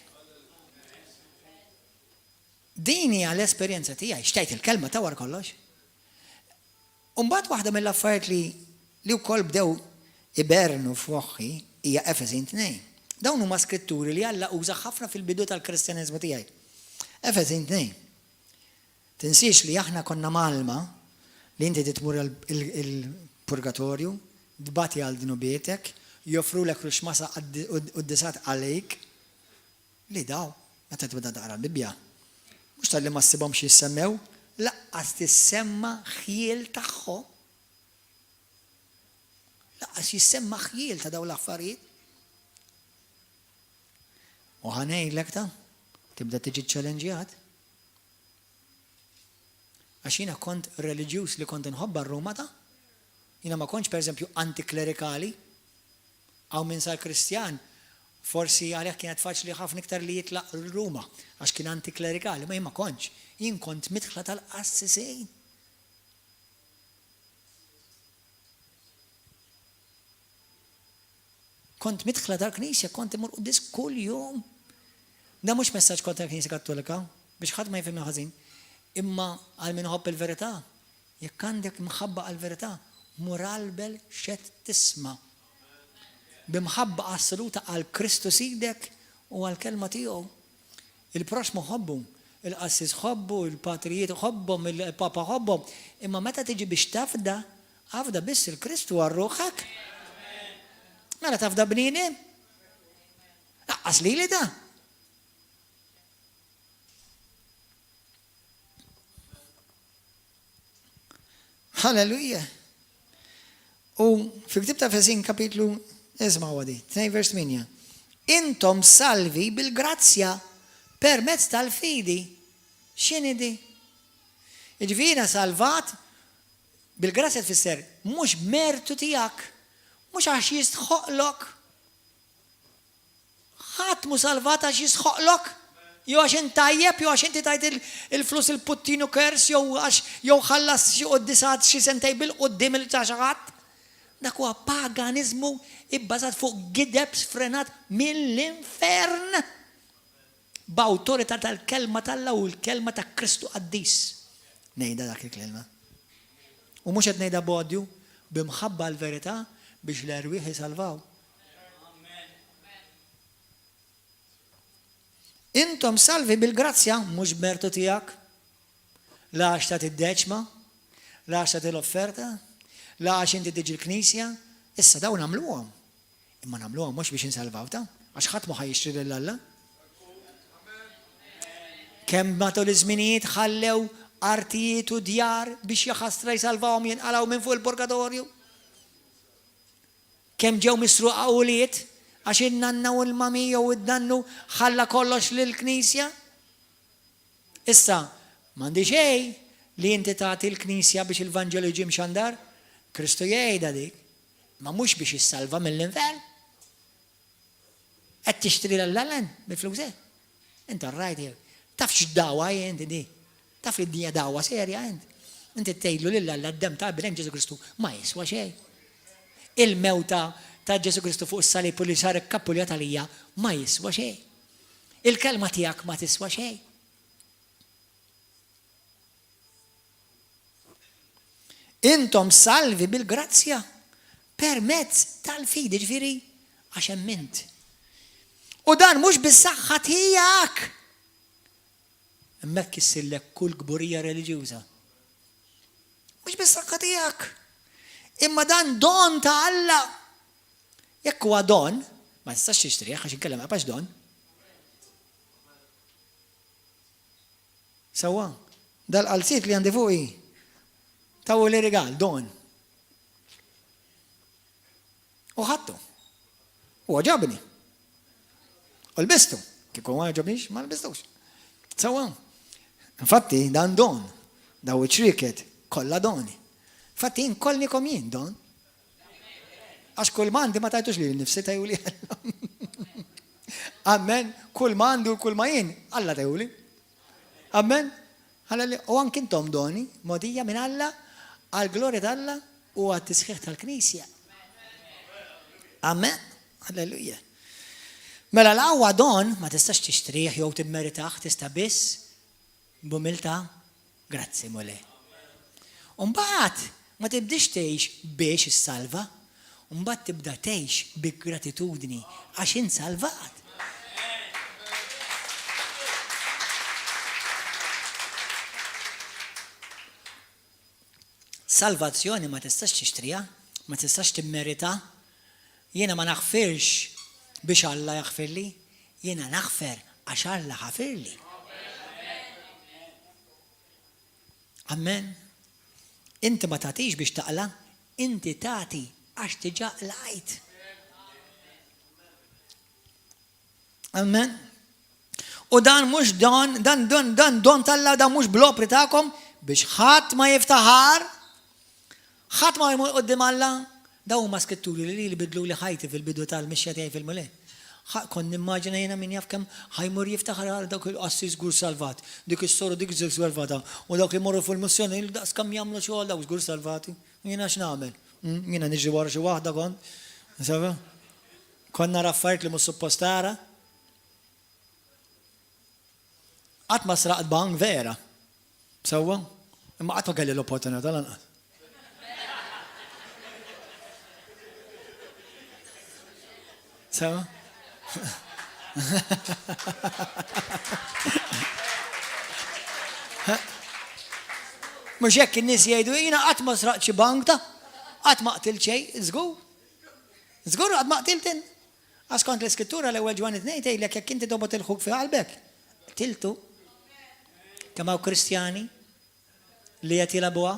Din hija l-esperjenza tiegħi, xtajt il-kelma ta' war kollox. U mbagħad waħda mill-affarijiet li wkoll bdew ibernu f'moħħi hija Efesin 2. Dawn huma skritturi li Alla uża ħafna fil-bidu tal-Kristjaneżmu tiegħi. Efesin 2. Tinsiex li aħna konna malma li inti titmur il-purgatorju, dbati għal dnubietek, joffru l ruxmasa uddisat għalik, li daw, meta tibda taqra l-Bibja. Mhux tal-li ma ssibhomx jissemmew, laqqas tissemma ħjiel tagħhom. Laqqas jissemma ħjiel ta' daw l-affarijiet. U ħanejlek ta' tibda tiġi ċċalenġjat. Għax jiena kont reliġjuż li kont inħobba r-Ruma ta'. Jiena ma kontx pereżempju antiklerikali. Aw min sar Kristjan, forsi għalhekk kienet faċli ħafna iktar li jitlaq l-Ruma għax kien antiklerikali, ma jien ma kontx. Jien kont midħla tal-qassisejn. Kont midħla tal-Knisja, kont imur qudies kull jum. Da mhux messaġġ kontra l-Knisja Kattolika biex ħadd ma jifhimha ħażin. Imma għal min iħobb il-verità, jekk għandek mħabba għall-verità, mur qalbel xed tisma'. Bimħabba assoluta għal Kristu sidek u għal kelma tiegħu. Il-proxmu ħobbu, il-qassis ħobbu, il-patrijiet ħobbhom, il-papa ħobbhom, imma meta tiġi biex tafda biss il-Kristu għal ruħek. Mela tafda bnini? Laqqas li da. Halleluja. U fi ktib ta' Efesin kapitlu isma' għadi, 2 vers 8. Intom salvi bil-grazzja permezz tal-fidi. X'inhi di? Jiġifieri salvat bil-grazzja tfisser mhux mertu tiegħek, mhux għax jistħoqlok. Ħadd mu salvat għax jistħoqlok. Jew għax intajjeb, jew għax inti tajt il-flus il-puttinu kers, jew ħallas xi qoddisat xi sentej bil-qudiem il-ta' xi ħadd. Dak huwa paganizmu ibbażat fuq gideb sfrenat mill-infern b'awtorità tal-kelma tal-Alla u l-kelma ta' Kristu qaddis. Ngħidha dak il-kelma. U mhux qed ngħidha b'odju b'imħabba l-verità biex l-erwieħ jisalvaw. Intom salvi bil-grazzja mhux b'mertu tiegħek. La għax ta' tiddeċma, la għax ta' l-offerta, la għax inti tiġi l-Knisja, issa dawn nagħmluhom. Imma nagħmluhom mhux biex insalvaw ta' għax ħadd ma ħajjixtri lill-Alla. Kemm matul iż-żminijiet ħallew artijiet u djar biex jaħastra jsalvawhom jinqalgħu minn fuq il-purgatorju. Kemm ġew misruqa uliet għax in-nanna u l-mami jew id-nannu ħalla kollox lill-Knisja. Issa m'għandi xejn li inti tagħti l-Knisja biex il-Vanġelu jiġi mxandar. Kristu jgħidha dik, ma mhux biex jissalva mill-infern. Qed tixtri l-Alla bil-flus. Inti rajt jgħid. Taf x'dawwa inti di. Taf li d-dinja dawwa serja inti. Inti tgħidlu lill-Alla d-dem ta' bil Ġesu Kristu ma jiswa xejn. Il-mewta ta' Ġesu Kristu fuq is-salib li sar ikkappulja talija ma jiswa xejn. Il-kelma tiegħek ma tiswa xejn. Intom salvi bil-grazzja permezz tal-fidi, ġifieri għax emmint. U dan mhux bis-saħħa tiegħek. Hemmhekk issillek kull gburija reliġjuża. Mhux bis-saħħa tiegħek. Imma dan don ta' Alla. Jekk huwa don, ma tistax tixtrih għax inkellem għax don. Sewwa, dal-qalsiet li għandi fuqi taw li rigal, don. U ħattu. U għaġabni. U l-bistu. Kieku ma għaġabnix, ma l-bistux. Sawa. Infatti, dan don. Daw iċriket, kolla doni. Infatti, inkolnikom jien don. Għax kull mandi ma tajtux li l-nifsi tajuli. Amen. Kull mandi u kull ma jien, Alla tajuli. Amen. U ankintom doni, modija minn Alla, għal-glorja tal-Alla u għat-tisħiħ tal-Knisja. Amen. Halleluja. Mela l-għawa don ma tistax tixtriħ jew timmeritaħ, tista' biss b'umiltà, grazzi mole. Umbagħad ma tibdix tgħix biex issalva, umbagħad tibda tgħix bi gratitudni għax insalvat. Salvazzjoni ma tistax tixtriha, ma tistax timmerita, Jiena ma naħfirx biex Alla jaħfirli, jiena naħfer għax Alla ħafirli. Amen. Inti ma tagħtix biex taqla, inti tagħti għax tiġa laqajt. Amen. U dan mhux don tal-Alla dan mhux bl-opri tagħkom biex ħadd ma jiftaħar, ħadd ma jmur qudiem Alla. Daw huma skritturi li bidlu li ħajti fil-bidu tal-mixja tiegħi fil-mulej. Kon nimmaġina jiena min jaf kemm ħajmur jiftaħar għal dawk il-qassi żgur salvat, dik is-soru dik żgur salvata, u dawk li morru fil-missjoni daqs kemm jagħmlu xogħol dawk żgur salvati. Jiena x'nagħmel? Jiena niġri wara xi waħda kont. Sawa? Konna raffariet li mhux suppost tara. Qatt ma sraqt bank vera. Sewwa? Imma qatt ma kelli l-opportunità lanqas. Sewwa? Mhux hekk in-nies jgħidu jiena qatt ma sraqt xi bank ta' qatt ma qtilt xejn, żgur. Żgur qatt ma qtiltin. Għax kont l-Iskrittura l-ewwel Ġwan 2 tgħidlek jekk inti tobgħod il-ħuk fi qalbek. Qtiltu. Kemm hawn Kristjani li qed jilagħbuha.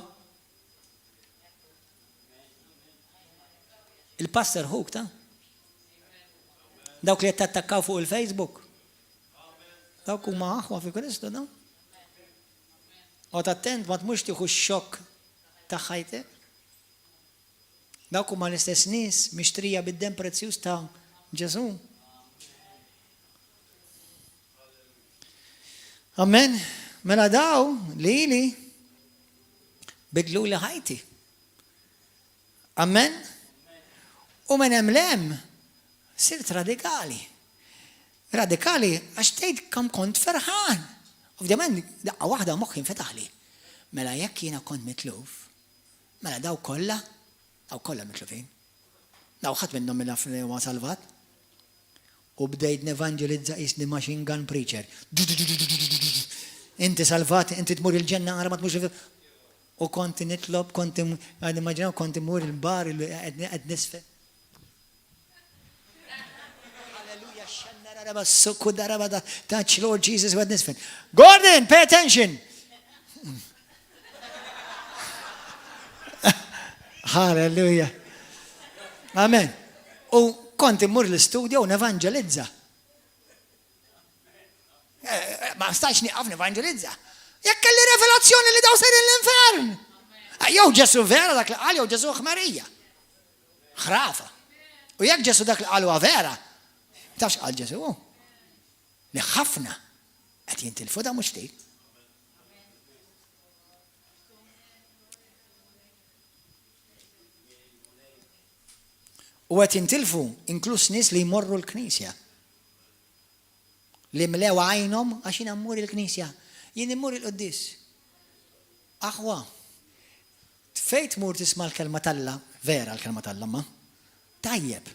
Il-passer ħuk ta' dawk li qed tattakkaw fuq il-Facebook. Dawk huma aħwa fi Kristu dawn. U attent ma tmux tieħu x-xokk ta' ħajtek. Dawk huma l-istess nies mixtrija bid-dem prezzjuż ta' Ġesu. Amen. Mela daw li bidlu li ħajti. Amen. U minn hemm lem sirt radikali. Radikali għax tgħid kemm kont ferħan. Ovvjament daqqa waħda moħħi infetaħli. Mela jekk jiena kont mitluf, mela daw kollha mitlufin. Daw ħadd minnhom mill-affarijiet huma salvat. U bdejt nevangelizza isni machine gun preacher. Inti salvat, inti tmur il-ġenna għara ma tmurx u konti nitlob, konti immaġinaw konti mur il-bar qed nisfe. Hallelujah, xanna raba sukku daraba touch Lord Jesus għed nisfe. Gordon, pay attention. Hallelujah. Amen. U konti mur l-studio u nevangelizza. Ma stax niqaf nevangelizza. Jekk kelli revelazzjoni li daw ser l-infern. Jew Ġesu vera dak li qal jew Ġesu ħmarija. Ħrafa. U jekk Ġesu dak li qalu vera, tafx qal Ġesu? Li ħafna qed jintilfu da mhux ftit. U għet jintilfu, inklus nis li jmorru l-Knisja. Li mlew għajnom għax jina mmur l-Knisja. Jien immur l-Qoddis. Aħwa, fejt mur tisma l-kelma talla, vera l-kelma talla ma, tajjeb.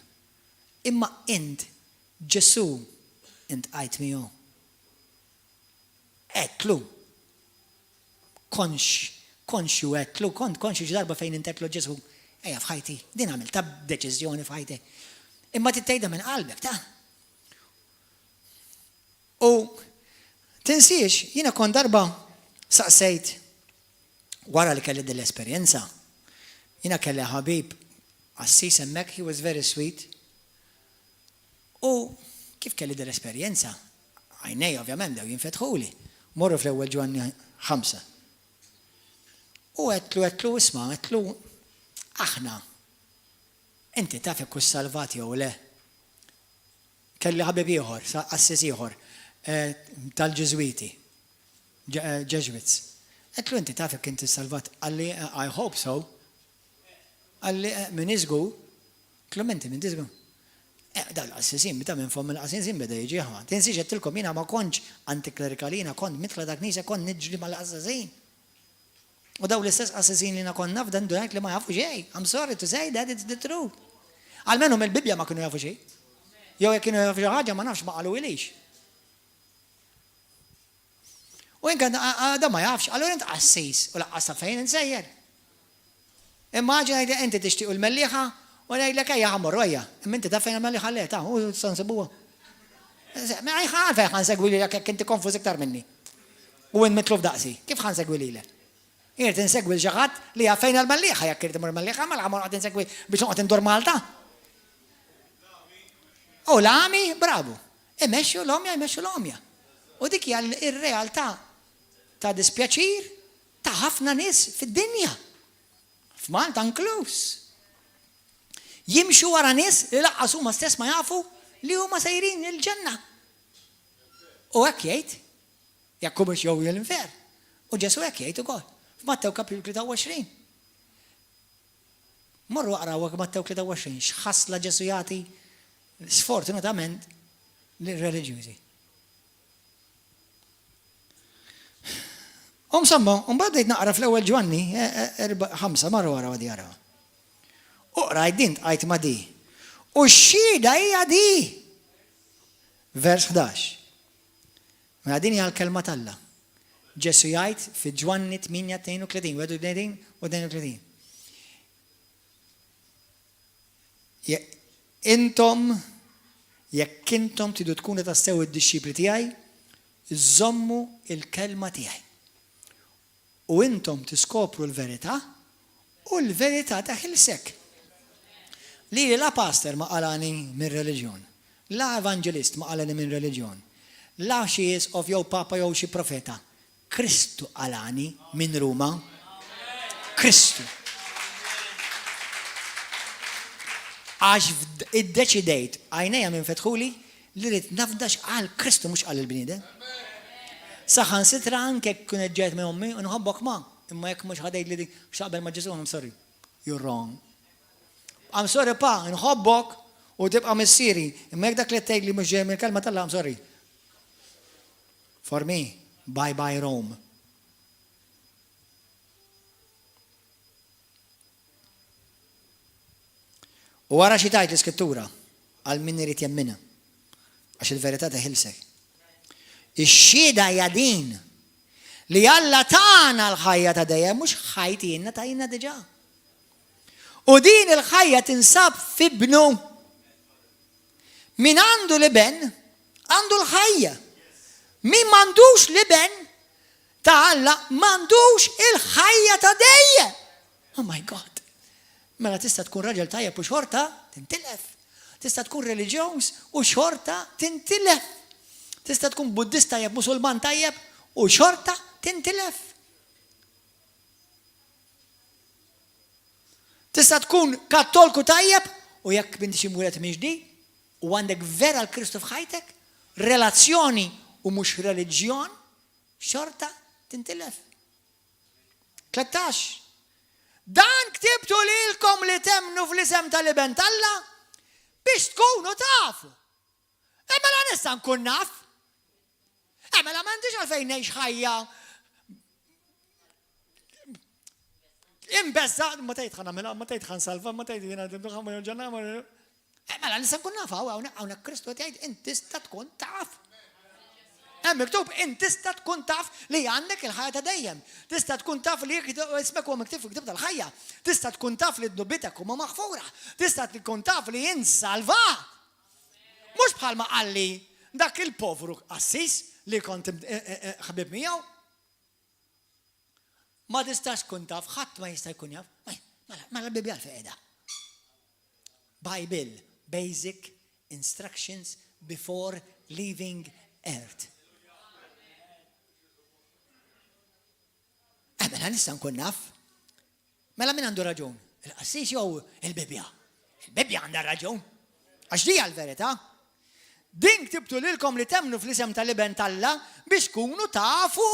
Imma int, Ġesu, int għajt miju. Etlu. Konxu etlu, konxu ġdarba fejn int etlu Ġesu. Ejja f'ħajti, din għamil ta' deċiżjoni f'ħajti. Imma tittejda minn qalbek, ta' u tinsiex, jina kon darba saqsejt wara li kelli dell-esperjenza. Jina kelli ħabib Assis hemmhekk, he was very sweet. U kif kelli dell-esperjenza? Għajnej ovvjament dew jinfetħuli. Morru fl-ewwel Ġwan 5. U għetlu isma' għetlu aħna, inti taf jekk hux salvati jew le. Kelli ħabib ieħor, Assis ieħor tal-Ġeżwiti, Jesuits. Qedlu inti taf jekk inti salvat, għalli I hope so. Għalli min iżgu, tlum inti min iżgu. Dal-Assisin bita minn fom mill-Assisin beda jiġi ħa. Tinsiex qedtilkom jiena ma kontx antiklerikali, kont mitla dak Knisja kont niġri mal-Assasin. U daw l-istess Assasin li nakon naf dan dunajt li ma jafu xej. I'm sorry to say that it's the truth. Almenu mill-Bibja ma kienu jafu xej. Jew jekk kienu jafu xi ħaġa ma nafx ma qalu ilix. U inkan da ma jafx, allura int Assis u laqqas fejn insejjer. Immaġina li inti tixtieq il-mellieħa U ngħidlek ejja ħammor ejja, imma inti taf fejn għamel li ħalleta, u sansibuha. Ma ħalfej ħansegwi lilek jekk inti konfuż iktar minni. U in mitlu f'daqsi, kif ħansegwi lilek? Irid insegwi xi ħadd li jaf fejn għall-Malliħa jekk irid imur Malliħa, mela ħammor qed insegwi biex noqgħod indur Malta. U l-għami, bravu. Imexxu l-omja, imexxu l-omja. U dik hija r-realtà ta' dispjaċir ta' ħafna nies fid-dinja. F'Malta inkluż. Jimxu wara nies li laqqas huma stess ma jafu li huma sejrin il-ġenna. U hekk jgħid, jekk mhux jew l-infer. U Ġesu hekk jgħid ukoll. F'Mattew kapitlu 23. Morru aqraw Mattew 23 x'ħassla Ġesu jagħti sfortunatament lir-reliġjużi. Somma, mbagħad naqra fl-ewwel Ġwanni 5 marru wara għadi jara. Uqra jdint qajt ma' di. U x-xhieda hija di. Vers 11. Mela din hija l-kelma t'Alla. Ġesu jgħid fi Ġwanni 8:32 u 32. Intom jekk intom tridu tkunu tassew id-dixxipli tiegħi, iżommu il-kelma tiegħi. U intom tiskopru l-verità u l-verità taħilsek. Li la pastor ma qalani minn reliġjon, la evangelist ma qalani minn reliġjon, la xi of jew papa jew xi profeta. Kristu qalani minn Ruma. Kristu. Għax id-deċidejt għajnejja minn fetħuli li rrid nafdax għal Kristu mhux għal il-bniedem. Saħan sitra anke kunet ġejt minn ommi u nħobbok ma, imma jekk mhux ħadejd li dik xaqbel ma' Ġesu, I'm sorry. You're wrong. I'm sorry pa, nħobbok u tibqa' missieri, imma jekk dak li tgħid li mhux ġej mill-kelma tal-Alla, I'm sorry. For me, bye Rome. U wara xi tajt l-Iskrittura għal min irid jemmina għax il-verità teħilsek. Ix-xhieda hija din li Alla tagħna l-ħajja ta' dejjem mhux ħajtina tajna diġà. U din il-ħajja tinsab f'ibnu. Min għandu liben għandu l-ħajja. Min m'għandux liben ta' Alla m'għandux il-ħajja ta' dejjem. Oh my God. Mela tista' tkun raġel tajjeb u xorta tintilef. Tista' tkun reliġjuż u xorta tintilef. Tista' tkun Buddista tajjeb, Musulman tajjeb u xorta tintilef. Tista' tkun Kattolku tajjeb u jekk binti xi mwieled miġdi u għandek vera l-Kristu f'ħajtek, relazzjoni u mhux reliġjon, xorta tintilef. 13. Dan ktibtu lilkom li temnu fl-isem tal-iben tal-Alla biex tkunu tafu. Mela nista' nkun naf. Mela m'għandix għalfejn ngħix ħajja imbessa, ma tgħid ħanamilha, ma tgħid ħansalva, ma tgħid jiena ħammel ġanna. Mela nista' nkun naf hawnhekk Kristu qed jgħid inti tista' tkun taf. Hemm miktub inti tista' tkun taf li għandek il-ħajja ta' dejjem. Tista' tkun taf li ismek huwa miktub fil-kiteb tal-ħajja. Tista' tkun taf li d-dubitek huma maħfura. Tista' tkun taf li insalvat. Mhux bħalma qalli dak il-povru qassis li kont ħabib miegħu. Ma tistax tkun taf, ħadd ma jista' jkun jaf. Mela l-Bibja l-fejda. Bible, basic instructions before leaving earth. Mela nista' nkun naf. Mela min għandu raġun? Il-qassis jew il-Bibja? Il-Bibja għandha raġun. Għax di għall-verità. Din ktibtu lilkom li temnu fl-isem tal-iben tal-Alla biex tkunu tafu,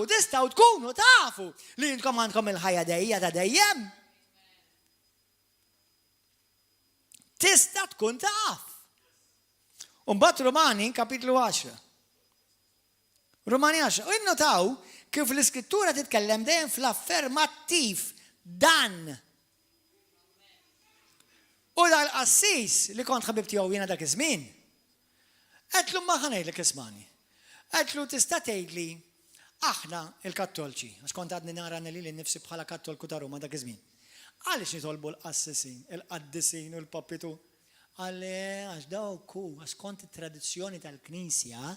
tistgħu tkunu tafu li intom għandkom il-ħajja dejja ta' dejjem. Tista' tkun taf. U mbagħad Rumani kapitlu 10. Rumani 10. U innotaw kif l-Iskrittura titkellem dejjem fl-affermattiv dan. U dal-qassis li kont ħabib tiegħu jiena dak iż-żmien. Qedlu ma ħanejdlek ismani. Qedlu tista' tgħidli aħna il-Kattolċi, għax kont għadni nara li nnifsi bħala Kattolku ta' Ruma dak iż-żmien. Għaliex nitolbu l-qassisin, il-qaddisin u l-papitu? Għax dawk skont it-tradizzjoni tal-Knisja,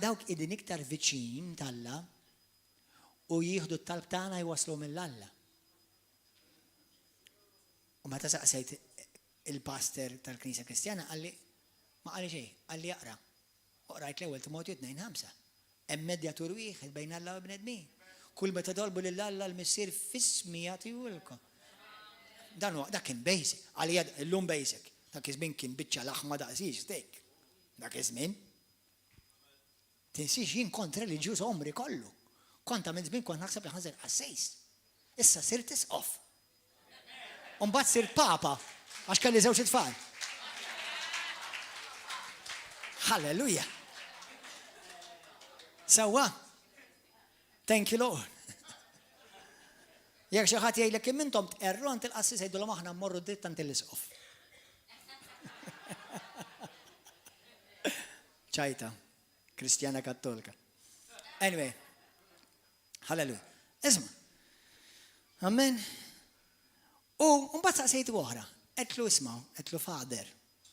dawk id-din iktar viċin tal-Alla u jieħdu t-talb tagħna jwaslu mill-Alla. U meta saqsejt il-pastor tal-Knisja Kristjana għalli ma qali xejn, għalli jaqra. Qrajt l-ewwel Timotju 2:5. Hemm medjatur wieħed bejn Alla u bnedmin. Kull meta tolbu lill-Alla l-missier f'ismi jagħtihulkom. Dak kien basic, għalija llum basic. Dak iż-żmien kien biċċa laħma daqsix steak. Dak iż-żmien. Tinsix jien kont reliġjuż omri kollu. Konta minn żmien kont naħseb li ħanżel qassejs. Issa sirt isqof. U mbagħad sirt papa għax kelli żewġ tfal. Halleluja. Sewwa. Thank you Lord. Jekk xi ħadd jgħidlek kemm intom tqerru għand il-qassis jgħidulhom aħna mmorru dritt għand il-isqof. ċajta, Kristjana Kattolika. Anyway, halleluja. Isma'. Amen. U mbagħad saqsejtu oħra, qedlu isma', qedlu Fader,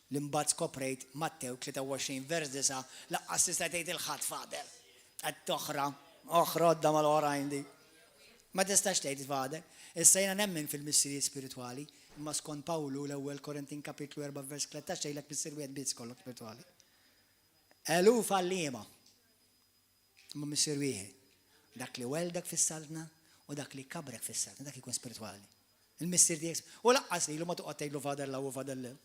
li mbagħad skoprejt Mattew 23 vers 9 laqqas tista' tgħid il-ħadd Fader. Qed oħra għodda mal-oħrajn dik. Ma tistax tgħid Fader. Issa jiena nemmen fil-missirijiet spirituali, imma skont Pawlu l-ewwel Korintin kapitlu 4 vers 13 tgħidlek missier wieħed biss kollok spirituali. Eluf għalliema. Ma missier wieħed. Dak li weldak fis-saltna u dak li kabrek fis-saltna, dak ikun spirituali. Il-missier tiegħek. U laqqas li ma toqgħod tgħidlu Fader law u Fader le.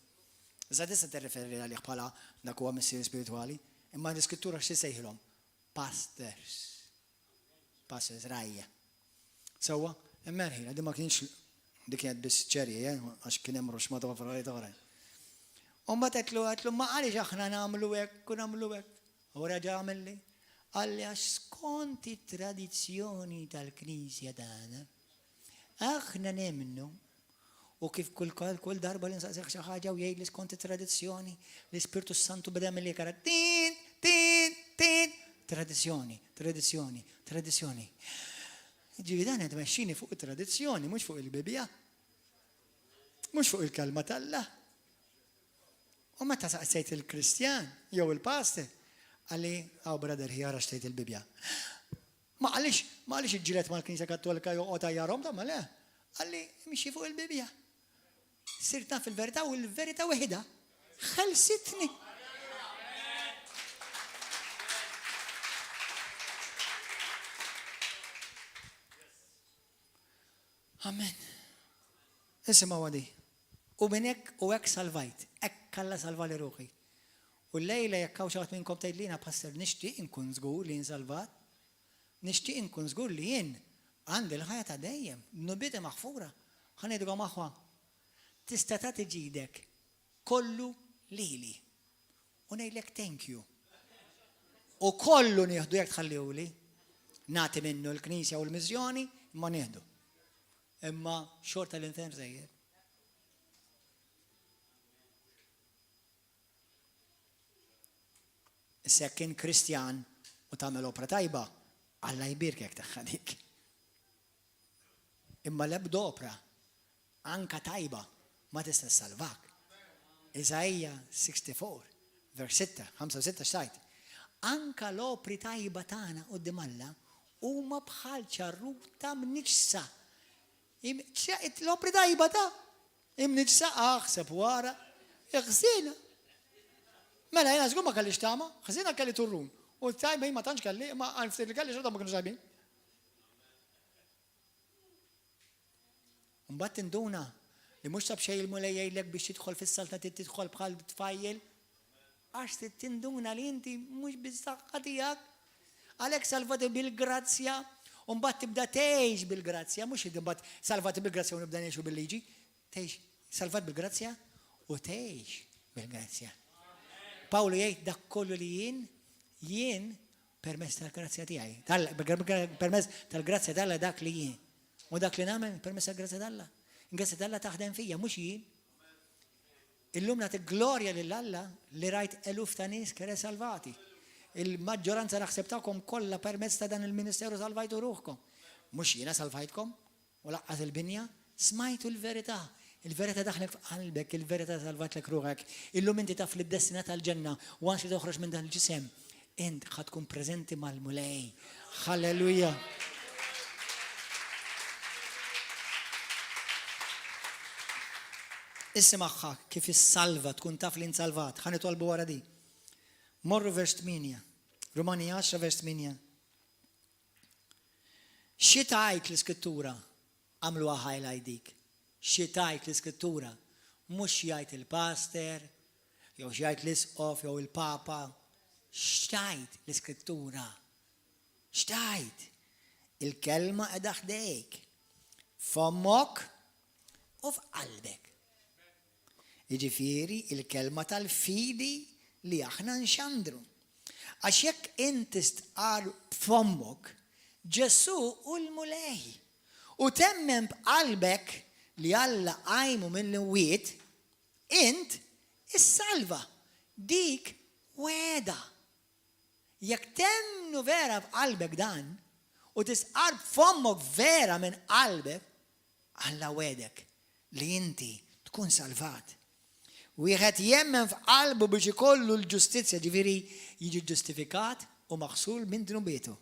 Issa tista' tirreferi għalih bħala dak huwa missier spirituali, imma l-Iskrittura xi sejħilhom? Pastors. Pastors rajja. Sewwa, imma ħin għadi ma kienx dik kienet biss ċerje, għax kien hemm rux ma tofra oħra. U mbagħad qedlu ma għaliex aħna nagħmlu hekk u nagħmlu hekk. U raġa' għamilli. Għalli għax skont it-tradizzjoni tal-Knisja tagħna aħna nemmnu u kif kull darba li nsaqsek xi ħaġa u jgħidli skont it-tradizzjoni l-Ispirtu Santu beda milli kara tin tradizzjoni. Ġivi dan qed mexxini fuq it-tradizzjoni, mhux fuq il-Bibja. Mhux fuq il-kelma tal-Alla. U meta saqsejt il-Kristjan jew il-pastor għalli brother ħjara xtejt il-Bibja. Ma għalix iġġilet mal-Knisja Kattolika joqgħod jarhom ta' ma le. Għalli mixi fuq il-Bibja. Sirt naf il-verità u l-verità waħda ħelsitni. Amen. Isimgħu għadi. U minn hekk u hekk salvajt. Hekk Alla salva li ruħi. U l-lejla jekk hawn xi ħadd minnkom tgħidlina passer nixtieq inkun żgur li nsalvat. Nixtieq inkun żgur li jien għandi l-ħajja ta' dejjem, nubieta maħfura. Ħanedgħu aħwa. Tista' tagħti ġidek kollu lili. U ngħidlek thank you. U kollu nieħdu jekk tħallihuli. Nagħti minnu l-Knisja u l-Miżjoni ma nieħdu. Imma xorta l-intern żejjed. Issa kien Kristjan u tagħmel opra tajba, Alla jbirkek tagħha dik. Imma l-ebda opra anka tajba ma tista' salvak. Iżajja 64, vers 6, 5-6 xtajt. Anka l-opri tajba tagħna quddiem Alla huma bħal ċarruta mniġsa. L-opri tajba ta' imniġsa aħseb wara iħsina. Mela jena żgur ma kellix tama, ħażina kelli turrun. U tajba ma tantx kelli, ma għalftir li kelli xorta ma kienu ġajbin. Mbagħad tinduna li mhux sab xejn il-mulej jgħidlek biex tidħol fis-salta tidħol bħal tfajjel. Għax tinduna li inti mhux bis-saqqa tiegħek. Għalhekk salvati bil-grazzja u mbagħad tibda tgħix bil-grazzja, mhux imbagħad salvati bil-grazzja u nibda ngħixu bil-liġi. Tgħix salvat bil-grazzja u tgħix bil-grazzja. Pawlu jgħid dak kollu li jien permezz tal-grazzja tiegħi. Permezz tal-grazzja tagħla dak li jien. U dak li nagħmel permezz tal-grazzja tagħla. Il-grazzja tagħla taħdem fija mhux jien. Illum nagħti glorja lil Alla li rajt eluf ta' nies kera salvati. Il-maġġoranza naħseb tagħkom kollha permezz ta' dan il-ministeru salvajtu ruħkom. Mhux jiena salvajtkom u laqqas il-binja, Smajtu l-verità. Il-verità daħlek f'qalbek, il-verità salvatlek ruħek. Illum inti taf li d-destina tal-ġenna u għanx li toħroġ minn dan il-ġisem. Int ħatkun preżenti mal-mulej. Halleluja. Ismaħħa kif is-salva tkun taf li insalvat. Ħa nitolbu wara di. Morru vers 8. Romani 10 vers 8. Xi tajt l-iskrittura għamlu highlight dik. Xi tajt l-iskrittura mhux jgħid il-pastor, jew jgħid l-isqof jew il-papa. X'tajt l-iskrittura? X'tajt? Il-kelma qiegħda ħdejk. F'ommok u f'qalbek. Jiġifieri il-kelma tal-fidi li aħna nxandru. Għax jekk inti stqar f'ommok, Ġesu u l-mulej. U temmem b'qalbek li Alla għajmu mill-imwiet, int is-salva. Dik weda. Jekk temnu vera b'qalbek dan, u tisqar b'fommok vera minn qalbek, Alla wedek li inti tkun salvat. Wieħed jemmen f'qalbu biex ikollu l-ġustizzja, ġifieri jiġi ġustifikat u maħsul minn dnubietu.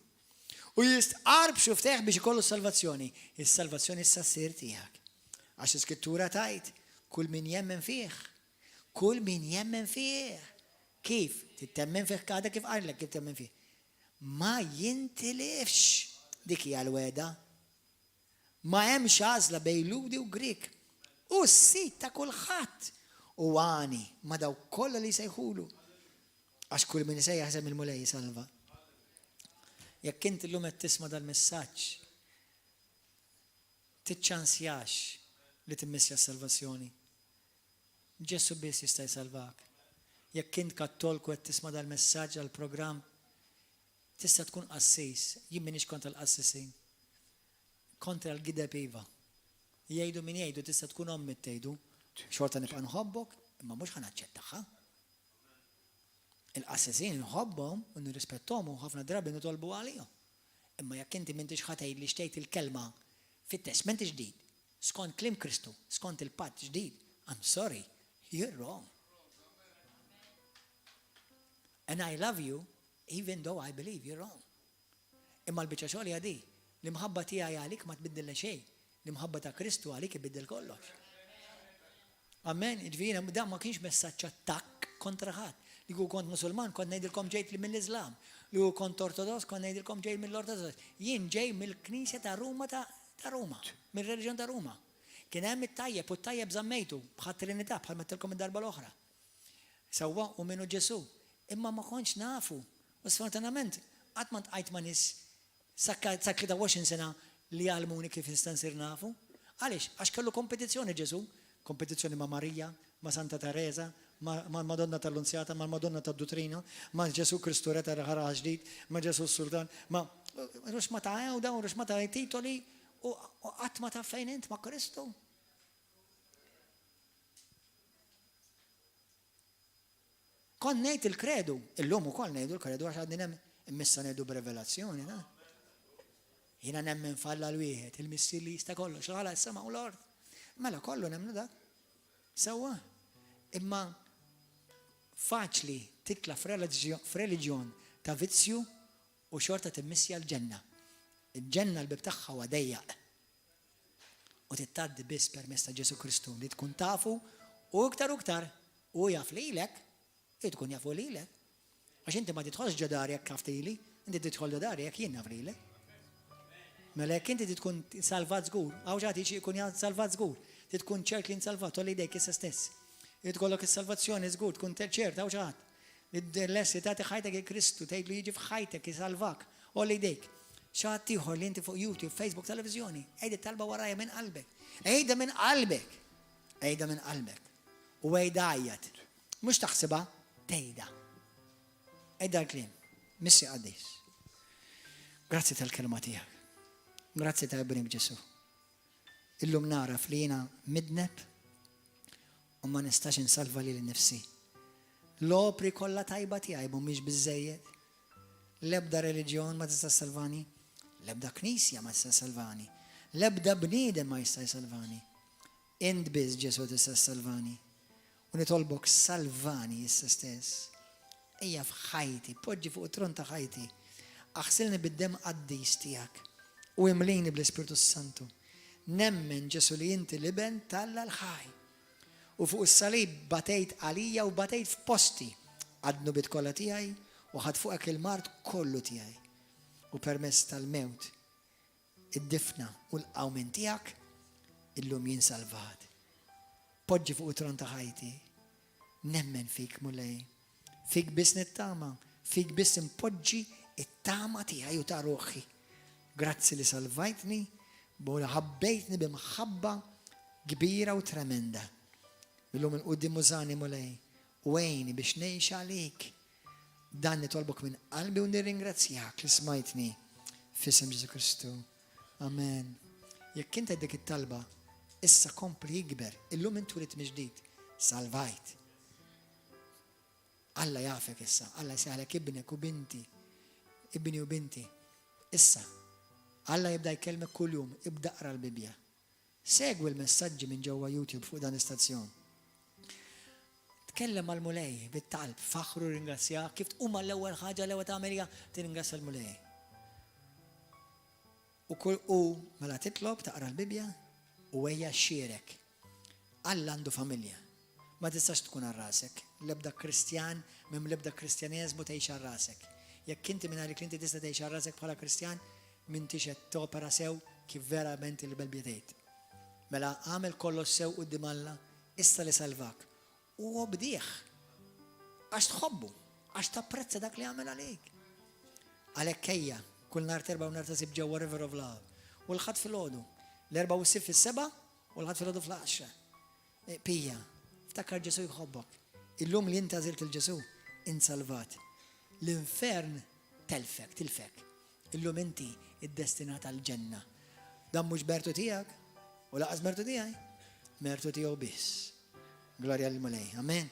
U jistqar b'xufteħ biex ikollu salvazzjoni. Is-salvazzjoni issa ssir tiegħek. Għax iskrittura tajt, kull min jemmen fih. Kull min jemmen fih. Kif? Tittemmen fih kada kif għarlek kif temmen fih. Ma jintilifx. Dik hija l-weda. Ma hemmx għażla bejn Ludi u Grik. U s-sit ta' kulħadd. U għani ma daw kollha li jsejħulu. Għax kull min isejjaħ jaħseb il-mulej salva. Jekk inti llum qed tisma' dal-messaġġ, tiċċansjax li timmissja s-salvazzjoni. Ġesu biss jista' jsalvak. Jekk int kattolku qed tisma' dal-messaġġ għall-programm, tista' tkun qassis, jien m'iniex kontra l-qassisin. Kontra l-gideb iva. Jgħidu min jgħidu tista' tkun ommi tgħidu, xorta nibqa' nħobbok, imma mhux ħanaċċettaħħa. Il-qassisin nħobbhom u nirrispetthom u ħafna drabi nitolbu għalihom. Imma jekk inti m'intix ħatgħid li xtejt il-kelma fit-testament ġdid, skont klim Kristu, skont il-patt ġdid, I'm sorry, you're wrong. And I love you, even though I believe you're wrong. Imma l-biċċa xogħol hija di, l-imħabba tiegħi għalik ma tbiddilha xejn, l-imħabba ta' Kristu għalik ibiddel kollox. Amen, ġifieri dan ma kienx messaġġ attakk kontra ħadd. Li kont Musulman kont ngħidilkom ġejt li mill-Iżlam, li kont Ortodoss kont ngħidilkom ġej mill-Ortodoss. Jien ġej mill-Knisja ta' Ruma ta' Ruma, mill-reliġjon ta' Ruma. Kien hemm it-tajjeb u t-tajjeb żammejtu bħat Trinità bħal mettilkom id-darba l-oħra. Sewwa u minnu Ġesu. Imma ma kontx nafu. U sfortunatament qatt ma ntqajt ma' nies sa 23 sena li għalmuni kif nista' nsir nafu. Għaliex? Għax kellu kompetizzjoni Ġesu, kompetizzjoni ma' Marija, ma' Santa Teresa, ma' Madonna tal-Unzjata, ma' Madonna tad-Dutrina, ma' Ġesu Kristu Re tal-ħara ġdid, ma' Ġesu s-Sultan, ma' rux ma ta' u dawn rux ma ta' titoli u qatt ma ta' fejn int ma' Kristu. Kon ngħid il-kredu, illum ukoll ngħidu l-kredu għax għadni hemm imissa ngħidu b'revelazzjoni, na? Jiena nemmen falla l-wieħed, il-missier li jista' kollox, ħala s-sema u l-ord. Mela kollu nemmnu dak. Sewwa. Imma faċli titla f'reliġjon ta' vizzju u xorta timmissja l-ġenna. Il-ġenna l-bib tagħha huwa dejjaq. U tittaddi biss permezz ta' Ġesu Kristu li tkun tafu u iktar u jaf lilek, tkun jafu lilek. Għax inti ma tidħolx ġodar jekk kaftili, inti tidħol ġodar jekk jien naf lilek. Mela jekk inti tkun salvat żgur, għaw ġati jkun salvat żgur, tkun ċert li nsalvat u li dejk issa stess. Tkollok is-salvazzjoni żgur, tkun ċert għaw ġat. L-lessi tagħti ħajtek il-Kristu, tgħid li jiġi f'ħajtek jisalvak u li dejk. Xaħat ieħor li inti fuq YouTube, Facebook, televiżjoni, ejda talba warajja minn qalbek. Ejda minn qalbek. Ejda minn qalbek. U ejda għajjat. Mhux taħsibha, tgħidha. Ejda l-kliem. Missi qaddis. Grazzi tal-kelma tiegħek. Grazzi ta' Ibrim Ġesu. Illum nara flina midneb u ma nistax insalva li l-nifsi. L-opri kollha tajba tiegħi mhumiex biżejjed. L-ebda reliġjon ma tista' salvani. L-ebda knisja ma tista' salvani. L-ebda bniedem ma jista' jsalvani. Int biss Ġesu tista' salvani. U nitolbok salvani issa stess. Ejja f'ħajti, poġġi fuq it-tron ta' ħajti. Aħsilni bid-dem qaddis tiegħek u imlini bl-Ispiritu Santu. Nemmen Ġesu li inti liben talla l-ħaj. U fuq is-salib batejt għalija u batejt f'posti. Għadnu bit kollha tiegħi u ħadd fuqek il-mart kollu tiegħi. U permezz tal-mewt, id-difna u l-qawmin tiegħek illum jien salvat. Poġġi fuq it-tron ta' ħajti. Nemmen fik mulej. Fik biss nittama, fik biss impoġġi it-tama tiegħi u ta' ruħi. Grazzi li salvajtni, bola ħabbejtni bimħabba kbira u tremenda. Illum il-qudiem użani mulej. U għejni biex ngħix għalik. Dan nitolbok minn qalbi u nirringrazzjak li smajtni f'isem Ġesu Kristu. Amen. Jekk inti dik it-talba, issa kompli jikber, illum intu rid miġdid, salvajt. Alla jafek issa, Alla jsaħlek ibnek u binti, ibni u binti. Issa, Alla jibda jkellmek kuljum, ibda qra l-Bibja. Segwi l-messaġġi minn ġewwa YouTube fuq dan l-istazzjon. Tkellem mal-mulej, bit-talb, faħru ringrazzjak, kif tqum l-ewwel ħaġa l-ewwel tagħmelha tingrazzja l-mulej. U mela titlob taqra l-Bibja u ejja xierek. Alla għandu familja. Ma tistax tkun għal rasek. L-ebda Kristjan, minn l-ebda Kristjaneżmu tgħix għal rasek. Jekk inti minn għalik inti tista' tgħix għal rasek bħala Kristjan, m'intix qed topera sew kif verament il-Bibja tgħid. Mela għamel kollox sew quddiem Alla, issa li salvak. U bdieħ. Għax tħobbu, għax tapprezza dak li għamel għalik. Għalhekk ejja, kull nhar terba' u nhar tasib ġewwa River of Love. U l-ħadd filgħodu. L-erba' u s-sib fis-seba' u l-ħadd filgħodu fl-10. Pija. Ftakar Ġesu jħobbok. Illum li inti għażilt il-Ġesu, insalvat. L-infern tilfek. Illum inti id-destinat għal-ġenna. Dan mhux mertu tiegħek u laqas mertu tiegħi. Mertu tiegħu biss. Glorja l-Mulej. Amen.